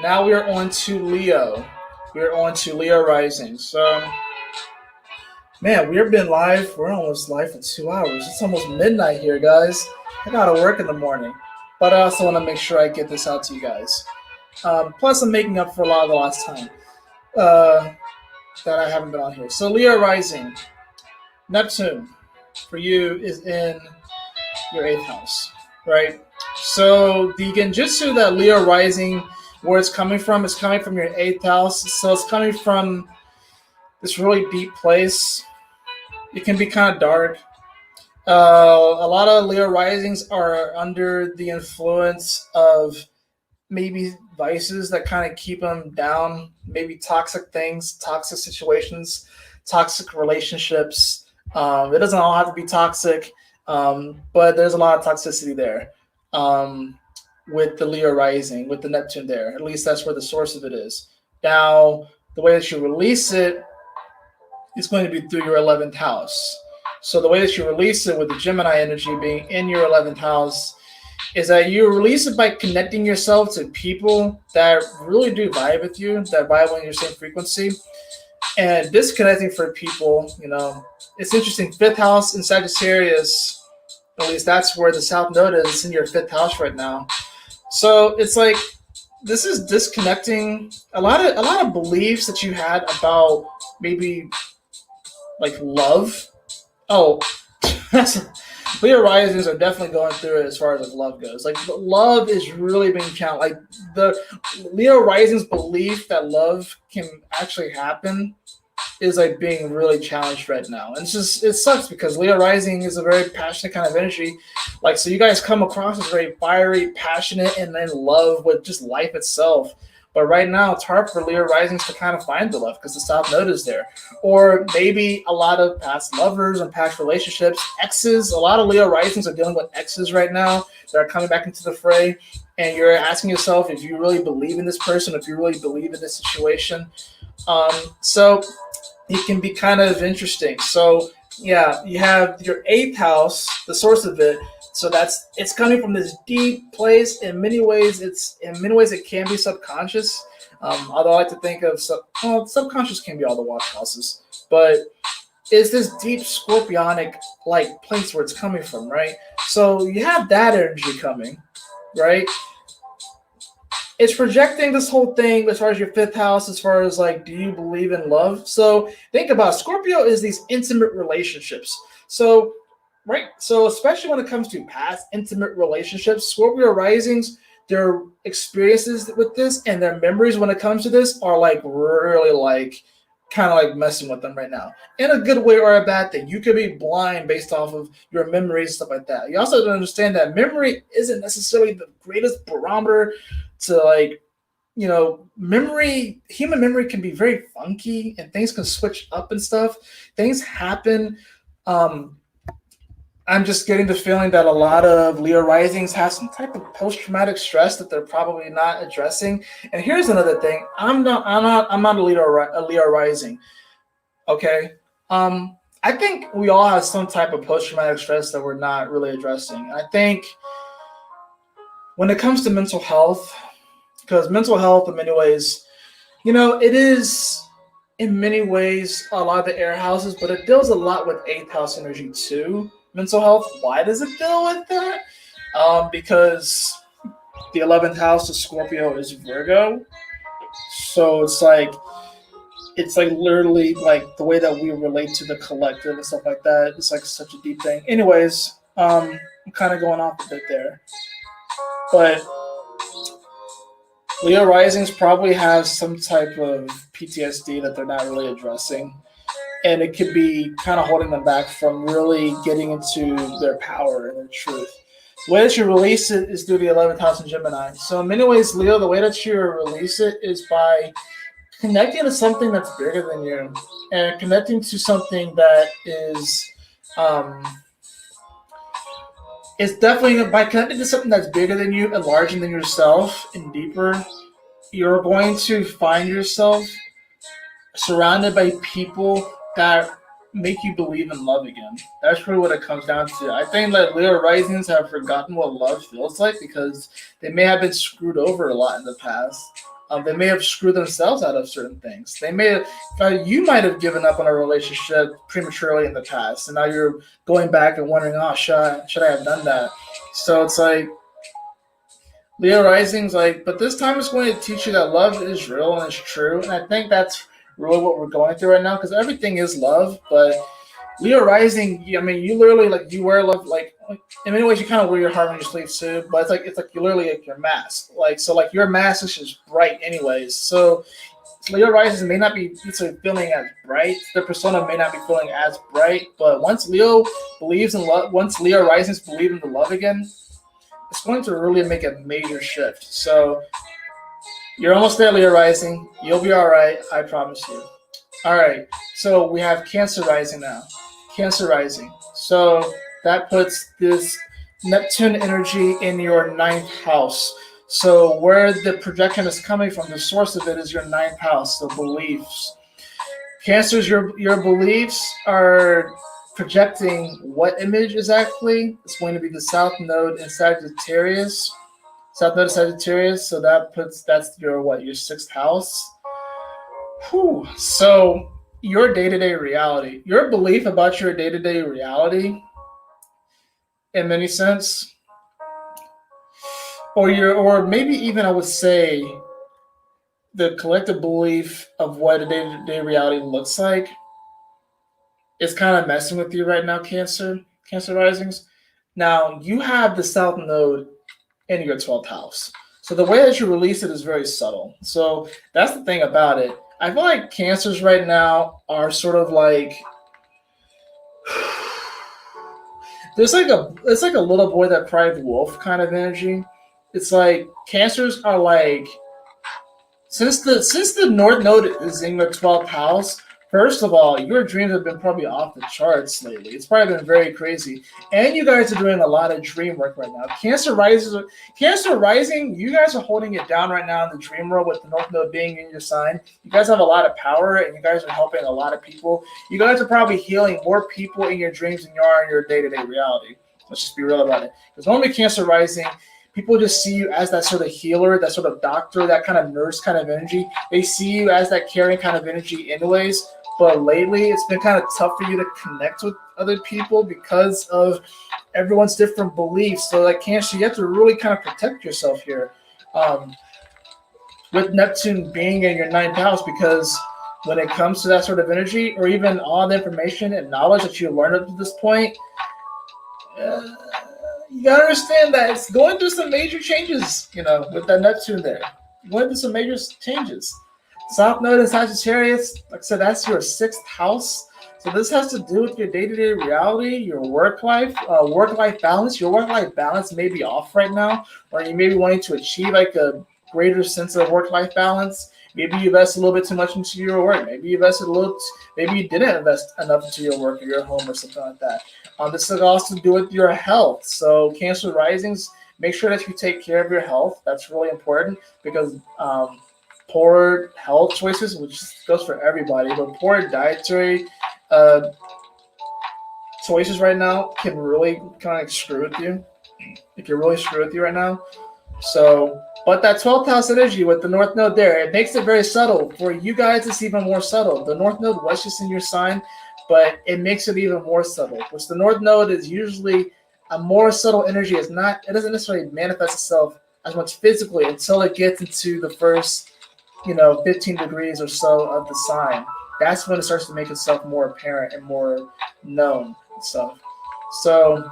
A: Now we are on to Leo. We are on to Leo Rising. So, man, we've been live. We're almost live for 2 hours. It's almost midnight here, guys. I gotta work in the morning. But I also want to make sure I get this out to you guys. Plus, I'm making up for a lot of the last time that I haven't been on here. So, Leo Rising. Neptune, for you, is in your 8th house, right? So the Genjitsu that Leo Rising, where it's coming from, is coming from your 8th house. So it's coming from this really deep place. It can be kind of dark. A lot of Leo Risings are under the influence of maybe vices that kind of keep them down, maybe toxic things, toxic situations, toxic relationships. It doesn't all have to be toxic, but there's a lot of toxicity there with the Leo Rising, with the Neptune there. At least that's where the source of it is. Now, the way that you release it is going to be through your 11th house. So the way that you release it with the Gemini energy being in your 11th house is that you release it by connecting yourself to people that really do vibe with you, that vibe on your same frequency, and disconnecting for people. It's interesting. 5th house in Sagittarius, at least that's where the South Node is. It's in your 5th house right now. So it's like this is disconnecting a lot of beliefs that you had about maybe like love. Oh, Leo Risings are definitely going through it as far as like love goes. Like love is really being challenged. Like the Leo Rising's belief that love can actually happen is like being really challenged right now. And it sucks because Leo Rising is a very passionate kind of energy. Like, so you guys come across as very fiery, passionate, and in love with just life itself. But right now, it's hard for Leo Risings to kind of find the love because the South Node is there. Or maybe a lot of past lovers and past relationships, exes. A lot of Leo Risings are dealing with exes right now that are coming back into the fray. And you're asking yourself if you really believe in this person, if you really believe in this situation. So it can be kind of interesting. So yeah, you have your 8th house, the source of it. So it's coming from this deep place. In many ways, it can be subconscious. Although I like to think of subconscious can be all the watch houses, but it's this deep scorpionic like place where it's coming from, right? So you have that energy coming, right? It's projecting this whole thing as far as your 5th house, as far as like, do you believe in love? So think about it. Scorpio is these intimate relationships. So, right. So especially when it comes to past intimate relationships, Scorpio risings, their experiences with this and their memories when it comes to this are like really like kind of like messing with them right now in a good way or a bad thing. You could be blind based off of your memories, stuff like that. You also don't understand that memory isn't necessarily the greatest barometer to like, human memory can be very funky and things can switch up and stuff. Things happen I'm just getting the feeling that a lot of Leo risings have some type of post-traumatic stress that they're probably not addressing. And here's another thing: I'm not a Leo rising. Okay, I think we all have some type of post-traumatic stress that we're not really addressing. I think when it comes to mental health, because mental health, in many ways, it is in many ways a lot of the air houses, but it deals a lot with eighth house energy too. Mental health. Why does it deal with that? Because the 11th house of Scorpio is Virgo, so it's like literally like the way that we relate to the collective and stuff like that. It's like such a deep thing. Anyways, I'm kind of going off a bit there, but Leo risings probably have some type of PTSD that they're not really addressing, and it could be kind of holding them back from really getting into their power and their truth. The way that you release it is through the 11th house in Gemini. So in many ways, Leo, the way that you release it is by connecting to something that's bigger than you, and connecting to something that is definitely by connecting to something that's bigger than you and larger than yourself and deeper. You're going to find yourself surrounded by people that make you believe in love again. That's really what it comes down to. I think that Leo risings have forgotten what love feels like because they may have been screwed over a lot in the past. They may have screwed themselves out of certain things. You might have given up on a relationship prematurely in the past, and now you're going back and wondering, oh, should I have done that? So it's like Leo rising's like, but this time it's going to teach you that love is real and it's true, and I think that's really what we're going through right now because everything is love, but Leo rising, you literally you wear love in many ways you kind of wear your heart on your sleeve too, but it's like you literally your mask. Your mask is just bright anyways. So Leo rising may not be feeling as bright. Their persona may not be feeling as bright, but once Leo believes in love, once Leo risings believe in the love again, it's going to really make a major shift. So you're almost there, Leo rising. You'll be all right. I promise you. All right. So we have Cancer rising now. Cancer rising. So that puts this Neptune energy in your ninth house. So where the projection is coming from, the source of it is your ninth house, the beliefs. Cancers, your beliefs are projecting what image exactly? It's going to be the South Node in Sagittarius. South Node of Sagittarius. So that's your sixth house. Whew. So your day-to-day reality, your belief about your day-to-day reality, in many sense, or maybe even I would say the collective belief of what a day-to-day reality looks like is kind of messing with you right now, Cancer risings. Now you have the South Node in your 12th house. So the way that you release it is very subtle. So that's the thing about it. I feel like Cancers right now are sort of like it's like a little boy that cried wolf kind of energy. It's like Cancers are like since the North Node is in your 12th house. First of all, your dreams have been probably off the charts lately. It's probably been very crazy. And you guys are doing a lot of dream work right now. Cancer Rising, you guys are holding it down right now in the dream world with the North Node being in your sign. You guys have a lot of power and you guys are helping a lot of people. You guys are probably healing more people in your dreams than you are in your day-to-day reality. Let's just be real about it. Because normally Cancer Rising, people just see you as that sort of healer, that sort of doctor, that kind of nurse kind of energy. They see you as that caring kind of energy anyways. But lately, it's been kind of tough for you to connect with other people because of everyone's different beliefs. So, Cancer, you have to really kind of protect yourself here with Neptune being in your ninth house, because when it comes to that sort of energy, or even all the information and knowledge that you've learned up to this point, you gotta understand that it's going through some major changes. With that Neptune there, going through some major changes. South Node in Sagittarius, like I said, that's your sixth house. So this has to do with your day-to-day reality, your work-life balance. Your work-life balance may be off right now, or you may be wanting to achieve a greater sense of work-life balance. Maybe you invest a little bit too much into your work. Maybe you invested a little. Maybe you didn't invest enough into your work or your home or something like that. This will also do with your health. So Cancer risings, make sure that you take care of your health. That's really important because poor health choices, which goes for everybody, but poor dietary uh, choices right now can really kind of screw with you. It can really screw with you right now. So, but that 12th house energy with the North Node there, it makes it very subtle. For you guys, it's even more subtle. The North Node was just in your sign, but it makes it even more subtle. Which the North Node is usually a more subtle energy. It doesn't necessarily manifest itself as much physically until it gets into the first, 15 degrees or so of the sign. That's when it starts to make itself more apparent and more known and stuff. So,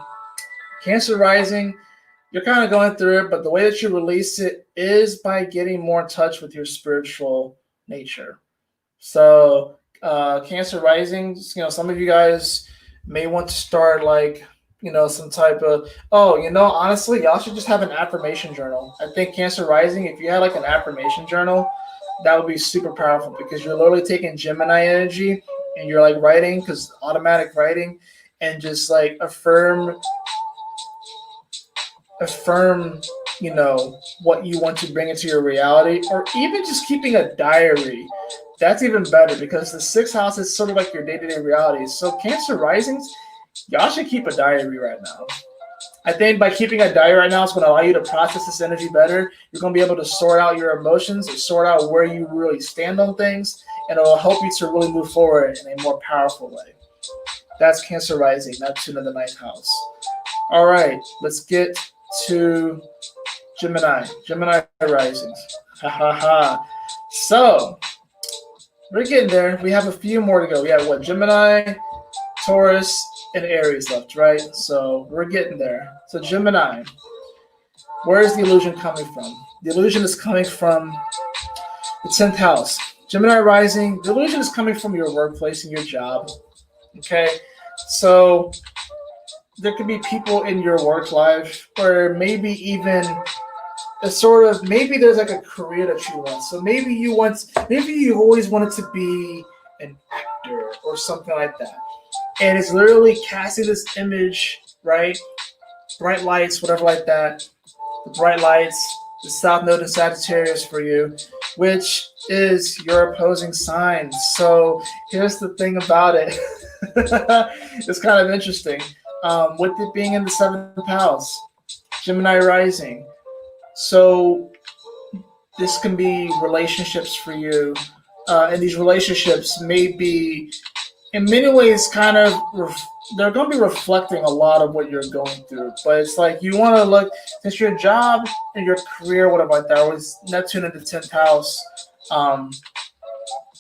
A: Cancer rising, you're kind of going through it, but the way that you release it is by getting more in touch with your spiritual nature. So, Cancer rising, some of you guys may want to start some type of, honestly, y'all should just have an affirmation journal. I think Cancer rising, if you had like an affirmation journal, that would be super powerful because you're literally taking Gemini energy and you're like writing, because automatic writing, and just like affirm, what you want to bring into your reality, or even just keeping a diary. That's even better because the sixth house is sort of like your day-to-day reality. So Cancer risings, y'all should keep a diary right now. I think by keeping a diary right now, it's going to allow you to process this energy better. You're going to be able to sort out your emotions and sort out where you really stand on things, and it'll help you to really move forward in a more powerful way. That's Cancer rising, Neptune in the ninth house. All right, let's get to Gemini risings. Ha ha ha. So we're getting there. We have a few more to go. We have Gemini, Taurus, and Aries left, right? So we're getting there. So Gemini, where is the illusion coming from? The illusion is coming from the 10th house. Gemini rising, the illusion is coming from your workplace and your job. Okay, so there could be people in your work life, or maybe even maybe there's like a career that you want. So maybe you always wanted to be an actor or something like that. And it's literally casting this image, right? Bright lights, whatever like that. The bright lights, the South Node in Sagittarius for you, which is your opposing sign. So here's the thing about it. It's kind of interesting. With it being in the 7th house, Gemini rising. So this can be relationships for you. And these relationships may be, in many ways, kind of, they're going to be reflecting a lot of what you're going through. But it's like you want to look, since your job and your career, whatever like that, was Neptune in the 10th house,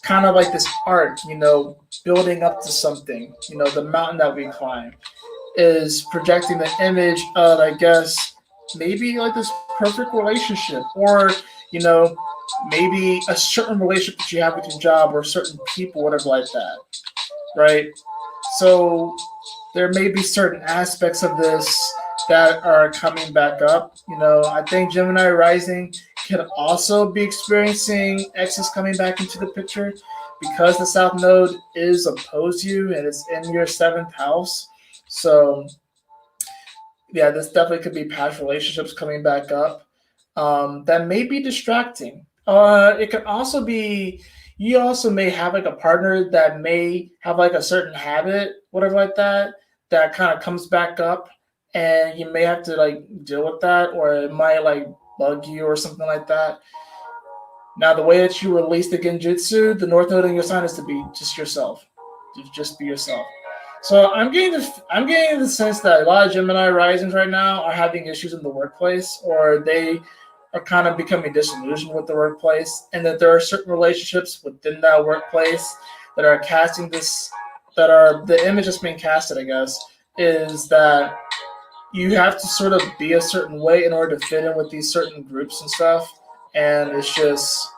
A: kind of like this art, building up to something, the mountain that we climb is projecting the image of, I guess, maybe like this perfect relationship, or, maybe a certain relationship that you have with your job or certain people, whatever like that, right? So there may be certain aspects of this that are coming back up. I think Gemini rising can also be experiencing exes coming back into the picture because the South Node is opposed to you and it's in your 7th house. So yeah, this definitely could be past relationships coming back up. That may be distracting. It could also be, you also may have like a partner that may have like a certain habit, whatever like that kind of comes back up, and you may have to like deal with that, or it might like bug you or something like that. Now, the way that you release the Genjitsu, the North Node in your sign, is to be just yourself. Just be yourself. So I'm getting the sense that a lot of Gemini risings right now are having issues in the workplace, or they are kind of becoming disillusioned with the workplace, and that there are certain relationships within that workplace that are casting this, that are the image that's being casted, I guess, is that you have to sort of be a certain way in order to fit in with these certain groups and stuff. And it's just,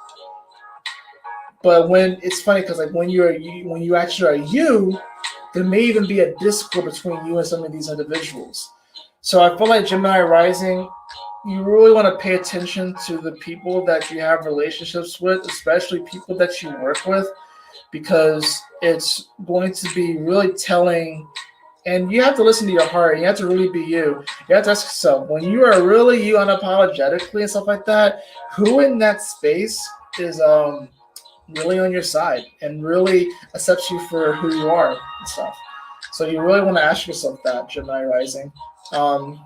A: but when it's funny because like when you actually are you, there may even be a discord between you and some of these individuals. So I feel like Gemini rising, you really want to pay attention to the people that you have relationships with, especially people that you work with, because it's going to be really telling. And you have to listen to your heart. You have to really be you. You have to ask yourself, when you are really you unapologetically and stuff like that, who in that space is really on your side and really accepts you for who you are and stuff. So you really want to ask yourself that, Gemini Rising. Um,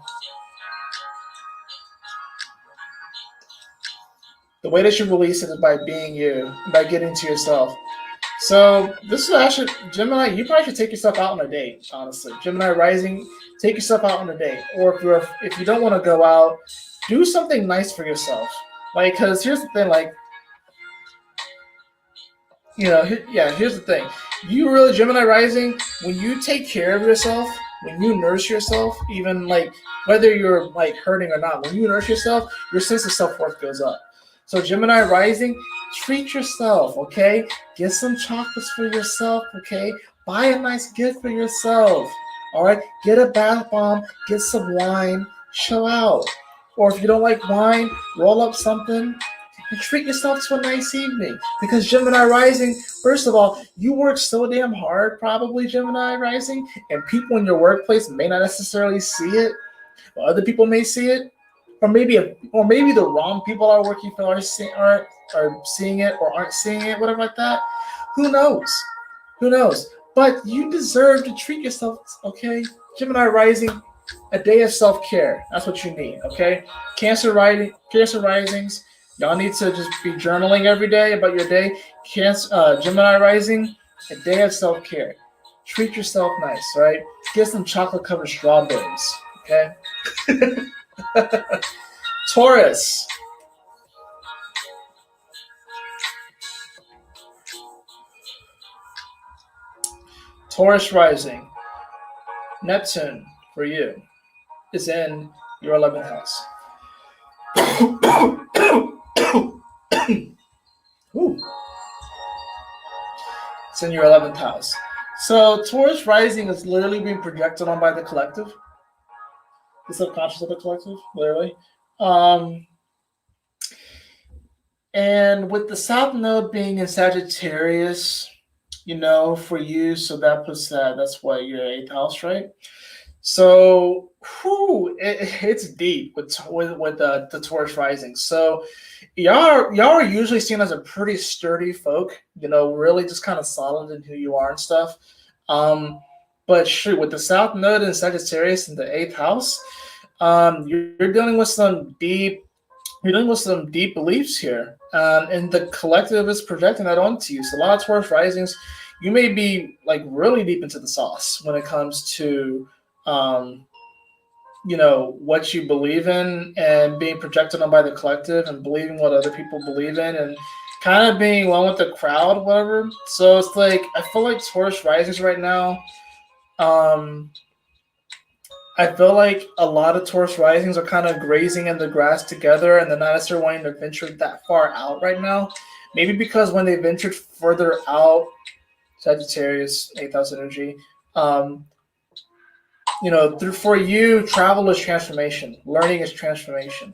A: the way that you release it is by being you, by getting to yourself. So this is actually Gemini. You probably should take yourself out on a date. Honestly, Gemini Rising, take yourself out on a date. Or if you don't want to go out, do something nice for yourself. Like, because here's the thing. Like, here's the thing. You really, Gemini Rising, when you take care of yourself, when you nurse yourself, even like whether you're like hurting or not, when you nurse yourself, your sense of self-worth goes up. So Gemini Rising, treat yourself, okay? Get some chocolates for yourself, okay? Buy a nice gift for yourself, all right? Get a bath bomb, get some wine, chill out. Or if you don't like wine, roll up something, and treat yourself to a nice evening. Because Gemini Rising, first of all, you work so damn hard, probably Gemini Rising, and people in your workplace may not necessarily see it, but other people may see it, or maybe the wrong people are working for are seeing it or aren't seeing it, whatever like that. Who knows? Who knows? But you deserve to treat yourself, okay? Gemini Rising, a day of self-care. That's what you need, okay? Cancer Risings, y'all need to just be journaling every day about your day. Gemini Rising, a day of self-care. Treat yourself nice, right? Get some chocolate-covered strawberries, okay? Taurus. Taurus Rising. Neptune, for you, is in your 11th house. It's in your 11th house. So Taurus Rising is literally being projected on by the collective. The subconscious of the collective, literally. And with the South Node being in Sagittarius, for you, so that puts that's what, your 8th house, right? So, it's deep with the Taurus Rising. So, y'all are usually seen as a pretty sturdy folk, really just kind of solid in who you are and stuff. But shoot, with the South Node and Sagittarius in the 8th house, you're dealing with some deep beliefs here, and the collective is projecting that onto you. So a lot of Taurus risings, you may be like really deep into the sauce when it comes to, what you believe in and being projected on by the collective and believing what other people believe in and kind of being one with the crowd, whatever. So it's like I feel like Taurus risings right now. I feel like a lot of Taurus risings are kind of grazing in the grass together and they're not necessarily wanting to venture that far out right now. Maybe because when they ventured further out, Sagittarius, 8th house energy, for you, travel is transformation. Learning is transformation.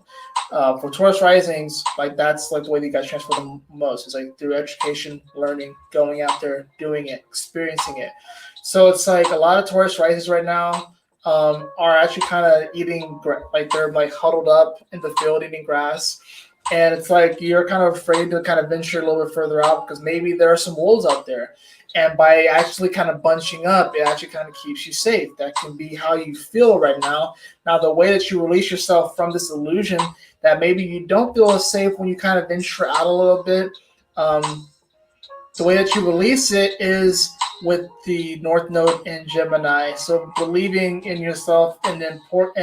A: For Taurus risings, like that's like the way that you guys transfer the most. It's like through education, learning, going out there, doing it, experiencing it. So it's like a lot of Taurus risings right now are actually kind of eating, like they're like huddled up in the field eating grass. And it's like you're kind of afraid to kind of venture a little bit further out because maybe there are some wolves out there. And by actually kind of bunching up, it actually kind of keeps you safe. That can be how you feel right now. Now, the way that you release yourself from this illusion that maybe you don't feel as safe when you kind of venture out a little bit, the way that you release it is with the North Node in Gemini. So believing in yourself and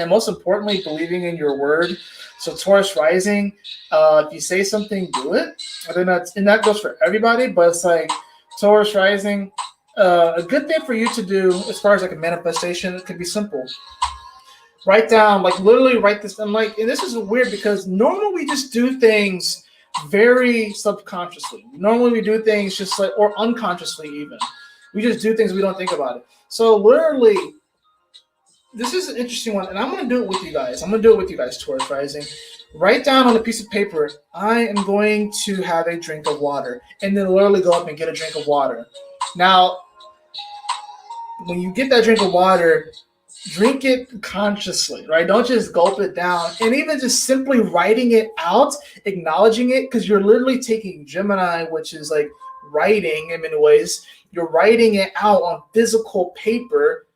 A: most importantly, believing in your word. So Taurus rising, if you say something, do it. I think that goes for everybody, but it's like Taurus rising, a good thing for you to do as far as like a manifestation, it could be simple. Write down, like literally write this. And this is weird because normally we just do things very subconsciously. Normally we do things just like, or unconsciously even. We just do things, we don't think about it. So literally this is an interesting one, and I'm going to do it with you guys. I'm going to do it with you guys, Taurus Rising. Write down on a piece of paper, I am going to have a drink of water, and then literally go up and get a drink of water. Now, when you get that drink of water, drink it consciously, right? Don't just gulp it down. And even just simply writing it out, acknowledging it, because you're literally taking Gemini, which is like writing in many ways, you're writing it out on physical paper.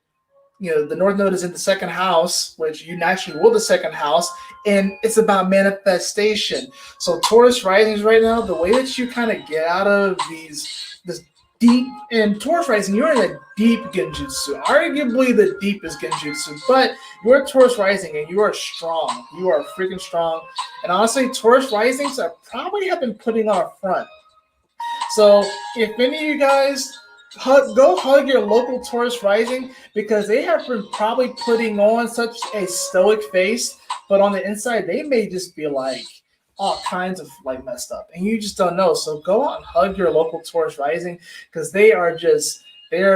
A: You know, the North Node is in the second house, which you naturally will the second house, and it's about manifestation. So Taurus risings right now, the way that you kind of get out of this deep, and Taurus rising, you're in a deep Genjitsu, arguably the deepest Genjitsu, but you're Taurus rising and you are strong. You are freaking strong. And honestly, Taurus risings are probably have been putting on a front. So if any of you guys go hug your local Taurus rising, because they have been probably putting on such a stoic face, but on the inside they may just be like all kinds of like messed up, and you just don't know. So go out and hug your local Taurus rising, because they are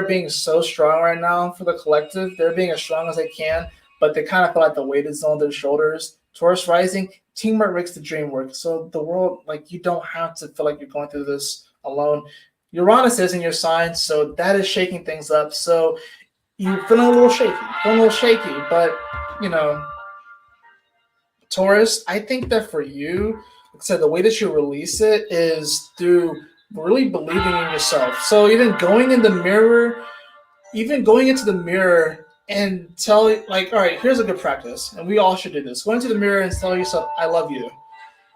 A: being so strong right now for the collective. They're being as strong as they can, but they kind of feel like the weight is on their shoulders. Taurus rising, teamwork makes the dream work. So the world, like, you don't have to feel like you're going through this alone. Uranus is in your sign, so that is shaking things up. So you're feeling a little shaky, but you know, Taurus, I think that for you, like I said, the way that you release it is through really believing in yourself. So even going into the mirror and tell, like, all right, here's a good practice, and we all should do this. Go into the mirror and tell yourself, I love you.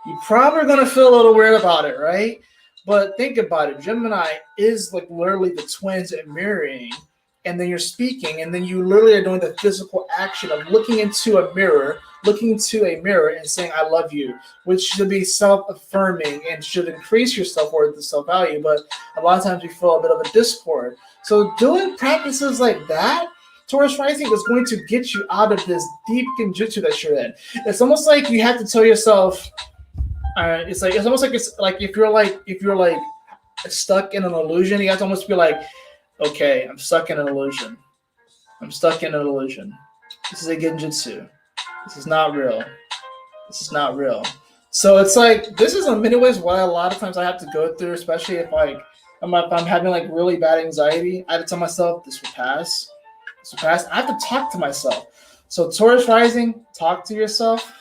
A: You're probably going to feel a little weird about it, right? But think about it. Gemini is like literally the twins at mirroring, and then you're speaking, and then you literally are doing the physical action of looking into a mirror and saying, I love you, which should be self-affirming and should increase your self-worth and self-value. But a lot of times we feel a bit of a discord. So doing practices like that, Taurus rising, is going to get you out of this deep Genjitsu that you're in. It's almost like you have to tell yourself, it's almost like if you're stuck in an illusion, you have to almost be like, okay, I'm stuck in an illusion. This is a Genjitsu. This is not real. So it's like, this is in many ways what a lot of times I have to go through, especially if I'm having like really bad anxiety. I have to tell myself this will pass. I have to talk to myself. So Taurus rising, talk to yourself.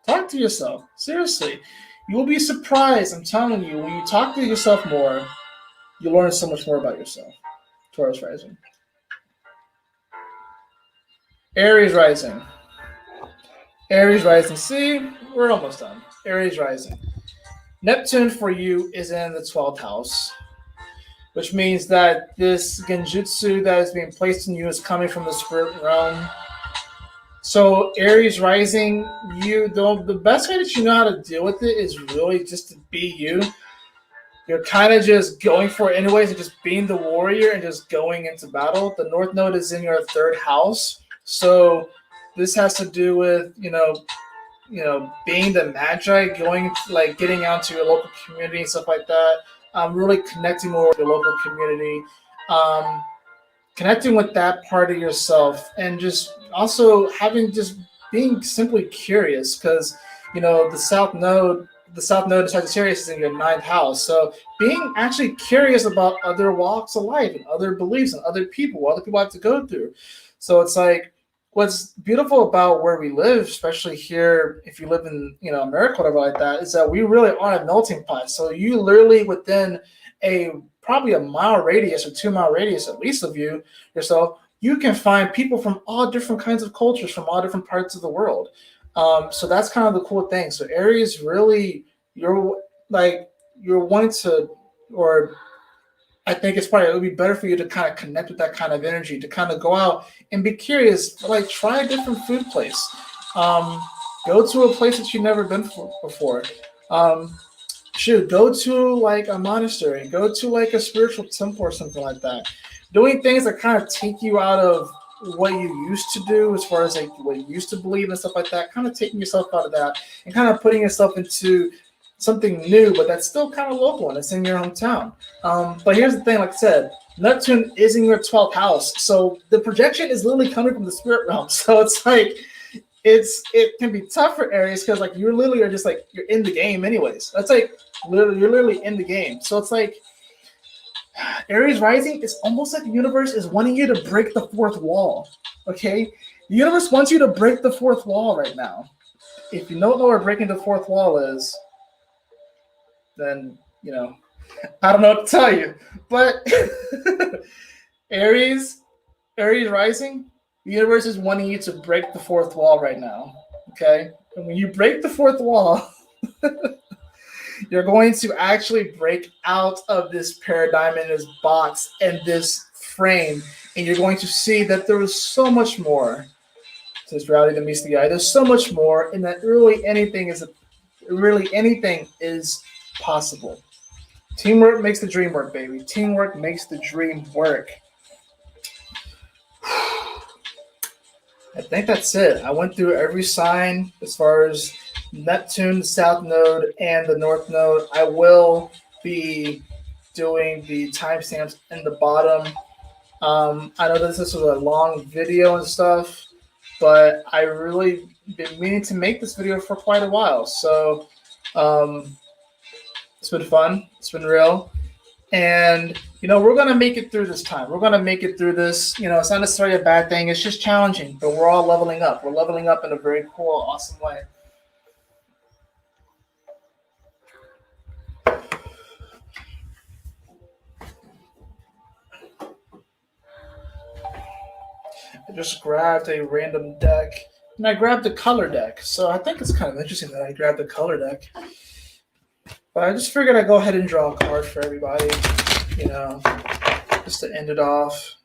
A: Talk to yourself. Seriously. You will be surprised, I'm telling you, when you talk to yourself more, you learn so much more about yourself. Taurus rising. Aries rising. See, we're almost done. Aries rising. Neptune for you is in the 12th house, which means that this Genjitsu that is being placed in you is coming from the spirit realm. So Aries rising, the best way that you know how to deal with it is really just to be you. You're kind of just going for it anyways, and just being the warrior and just going into battle. The North Node is in your 3rd house, so this has to do with being the magi, getting out to your local community and stuff like that. Really connecting more with your local community. Connecting with that part of yourself, and just also being simply curious, because the South Node of Sagittarius is in your 9th house. So being actually curious about other walks of life and other beliefs and other people have to go through. So it's like, what's beautiful about where we live, especially here, if you live in America or whatever like that, is that we really are a melting pot. So you literally within probably a mile radius or 2 mile radius at least of yourself, you can find people from all different kinds of cultures, from all different parts of the world. So that's kind of the cool thing. So Aries, really, you're wanting to, or I think it would be better for you to kind of connect with that kind of energy, to kind of go out and be curious, like try a different food place. Go to a place that you've never been before. Go to like a monastery, go to like a spiritual temple or something like that. Doing things that kind of take you out of what you used to do, as far as like what you used to believe and stuff like that, kind of taking yourself out of that and kind of putting yourself into something new, but that's still kind of local and it's in your hometown. But here's the thing, like I said, Neptune is in your 12th house. So the projection is literally coming from the spirit realm. So it's like, it can be tough for Aries because like you literally are just like, you're in the game anyways. That's like, literally, you're literally in the game. So it's like, Aries rising is almost like the universe is wanting you to break the fourth wall. Okay? The universe wants you to break the fourth wall right now. If you don't know where breaking the fourth wall is, then, you know, I don't know what to tell you. But Aries rising, the universe is wanting you to break the fourth wall right now. Okay? And when you break the fourth wall, you're going to actually break out of this paradigm and this box and this frame, and you're going to see that there is so much more to this reality that meets the eye. There's so much more, and that really anything is possible. Teamwork makes the dream work, baby. Teamwork makes the dream work. I think that's it. I went through every sign as far as Neptune, the South Node, and the North Node. I will be doing the timestamps in the bottom. I know this was a long video and stuff, but I really been meaning to make this video for quite a while. So it's been fun. It's been real. And, you know, we're going to make it through this time. We're going to make it through this. You know, it's not necessarily a bad thing. It's just challenging, but we're all leveling up. We're leveling up in a very cool, awesome way. I just grabbed a random deck, and I grabbed the color deck. So I think it's kind of interesting that I grabbed the color deck. But I just figured I'd go ahead and draw a card for everybody, you know, just to end it off.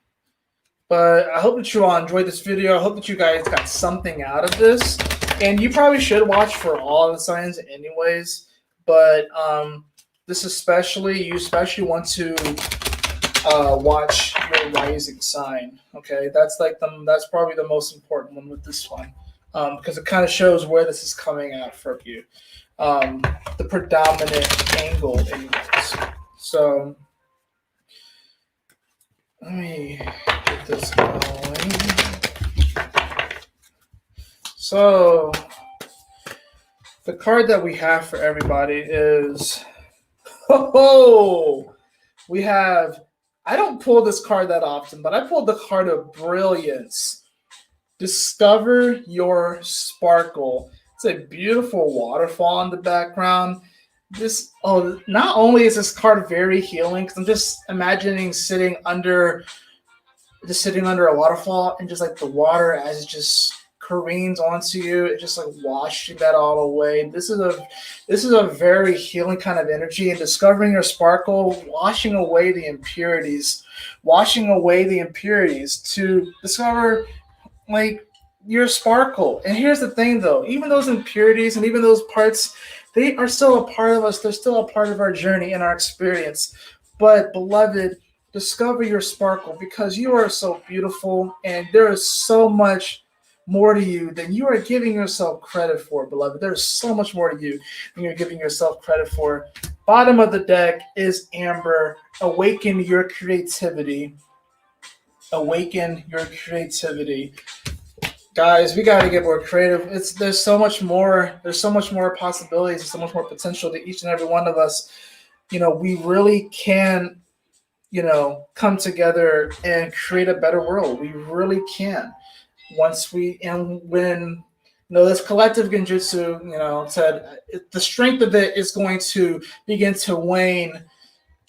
A: But I hope that you all enjoyed this video. I hope that you guys got something out of this. And you probably should watch for all the signs anyways. But you especially want to watch your rising sign. Okay, that's probably the most important one with this one, because it kind of shows where this is coming at for you, the predominant angle anyways. So let me get this going. So the card that we have for everybody is, we have, I don't pull this card that often, but I pulled the card of brilliance. Discover your sparkle. It's a beautiful waterfall in the background. Not only is this card very healing, because I'm just imagining sitting under a waterfall, and just like the water as it just careens onto you, it just like washing that all away. This is a very healing kind of energy, and discovering your sparkle, washing away the impurities to discover like your sparkle. And here's the thing though, even those impurities and even those parts, they are still a part of us. They're still a part of our journey and our experience. But beloved, discover your sparkle, because you are so beautiful, and there is so much more to you than you are giving yourself credit for, beloved. There's so much more to you than you're giving yourself credit for. Bottom of the deck is Amber. Awaken your creativity. Awaken your creativity. Guys, we got to get more creative. There's so much more. There's so much more possibilities. There's so much more potential to each and every one of us. You know, we really can, you know, come together and create a better world. We really can. When this collective Genjitsu, you know, said the strength of it is going to begin to wane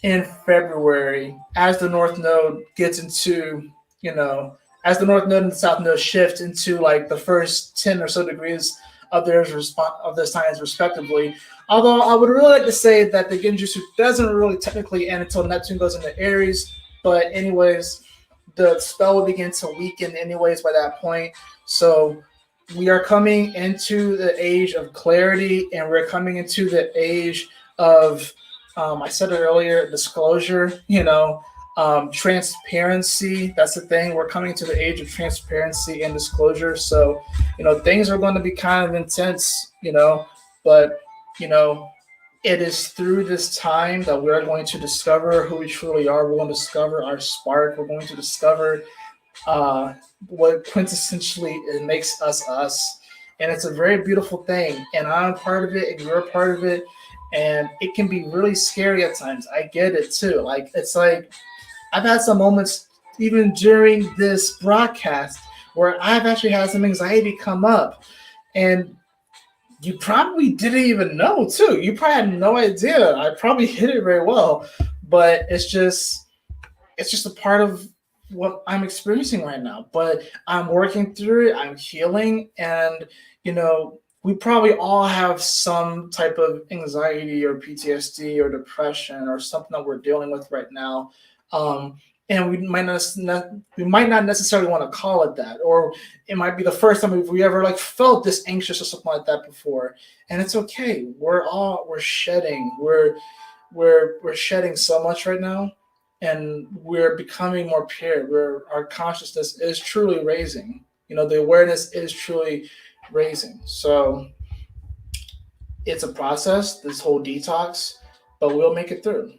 A: in February as the North Node gets into, you know, as the North Node and the South Node shift into like the first 10 or so degrees of their signs respectively. Although I would really like to say that the Genjitsu doesn't really technically end until Neptune goes into Aries, but anyways, the spell will begin to weaken anyways by that point. So we are coming into the age of clarity, and we're coming into the age of, I said it earlier, disclosure, you know, transparency. That's the thing. We're coming to the age of transparency and disclosure. So, you know, things are going to be kind of intense, you know, but, you know, it is through this time that we're going to discover who we truly are. We're going to discover our spark. We're going to discover what quintessentially it makes us us. And it's a very beautiful thing. And I'm part of it, and you're a part of it. And it can be really scary at times. I get it too. Like, it's like I've had some moments even during this broadcast where I've actually had some anxiety come up. And you probably didn't even know too. You probably had no idea. I probably hit it very well, but it's just a part of what I'm experiencing right now. But I'm working through it. I'm healing, and we probably all have some type of anxiety or PTSD or depression or something that we're dealing with right now. And we might not necessarily want to call it that, or it might be the first time we ever like felt this anxious or something like that before. And it's okay. We're shedding. We're shedding so much right now, and we're becoming more pure. Our consciousness is truly raising. The awareness is truly raising. So it's a process, this whole detox, but we'll make it through.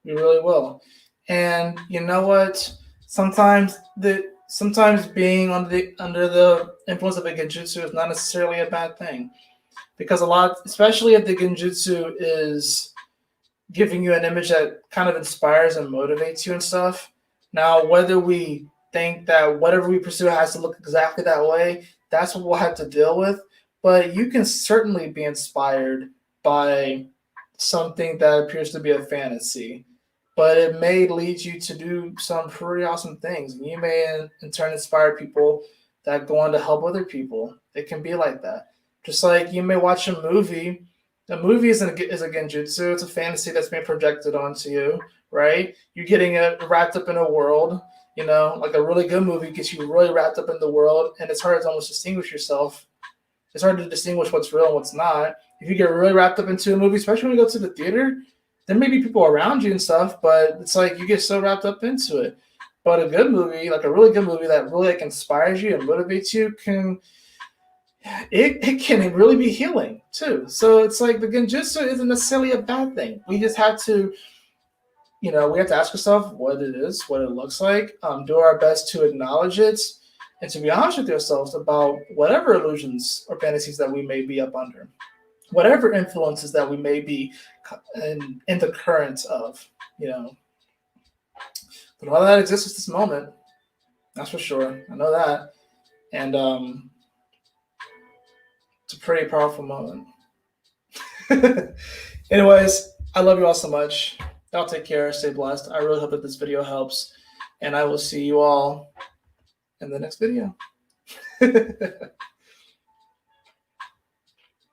A: We really will. And you know what? Sometimes being under the influence of a genjutsu is not necessarily a bad thing, because especially if the genjutsu is giving you an image that kind of inspires and motivates you and stuff. Now, whether we think that whatever we pursue has to look exactly that way, that's what we'll have to deal with. But you can certainly be inspired by something that appears to be a fantasy, but it may lead you to do some pretty awesome things. And you may, in turn, inspire people that go on to help other people. It can be like that. Just like you may watch a movie. A movie is a genjutsu. It's a fantasy that's being projected onto you, right? You're getting wrapped up in a world. Like a really good movie gets you really wrapped up in the world, and it's hard to almost distinguish yourself. It's hard to distinguish what's real and what's not. If you get really wrapped up into a movie, especially when you go to the theater, there may be people around you and stuff, but it's like you get so wrapped up into it. But a good movie, like a really good movie that really like inspires you and motivates you, it can really be healing too. So it's like the genjutsu isn't necessarily a bad thing. We just have to, we have to ask ourselves what it is, what it looks like, do our best to acknowledge it, and to be honest with ourselves about whatever illusions or fantasies that we may be up under, whatever influences that we may be in the current of, But all that exists at this moment, that's for sure. I know that. And it's a pretty powerful moment. Anyways, I love you all so much. Y'all take care. Stay blessed. I really hope that this video helps. And I will see you all in the next video.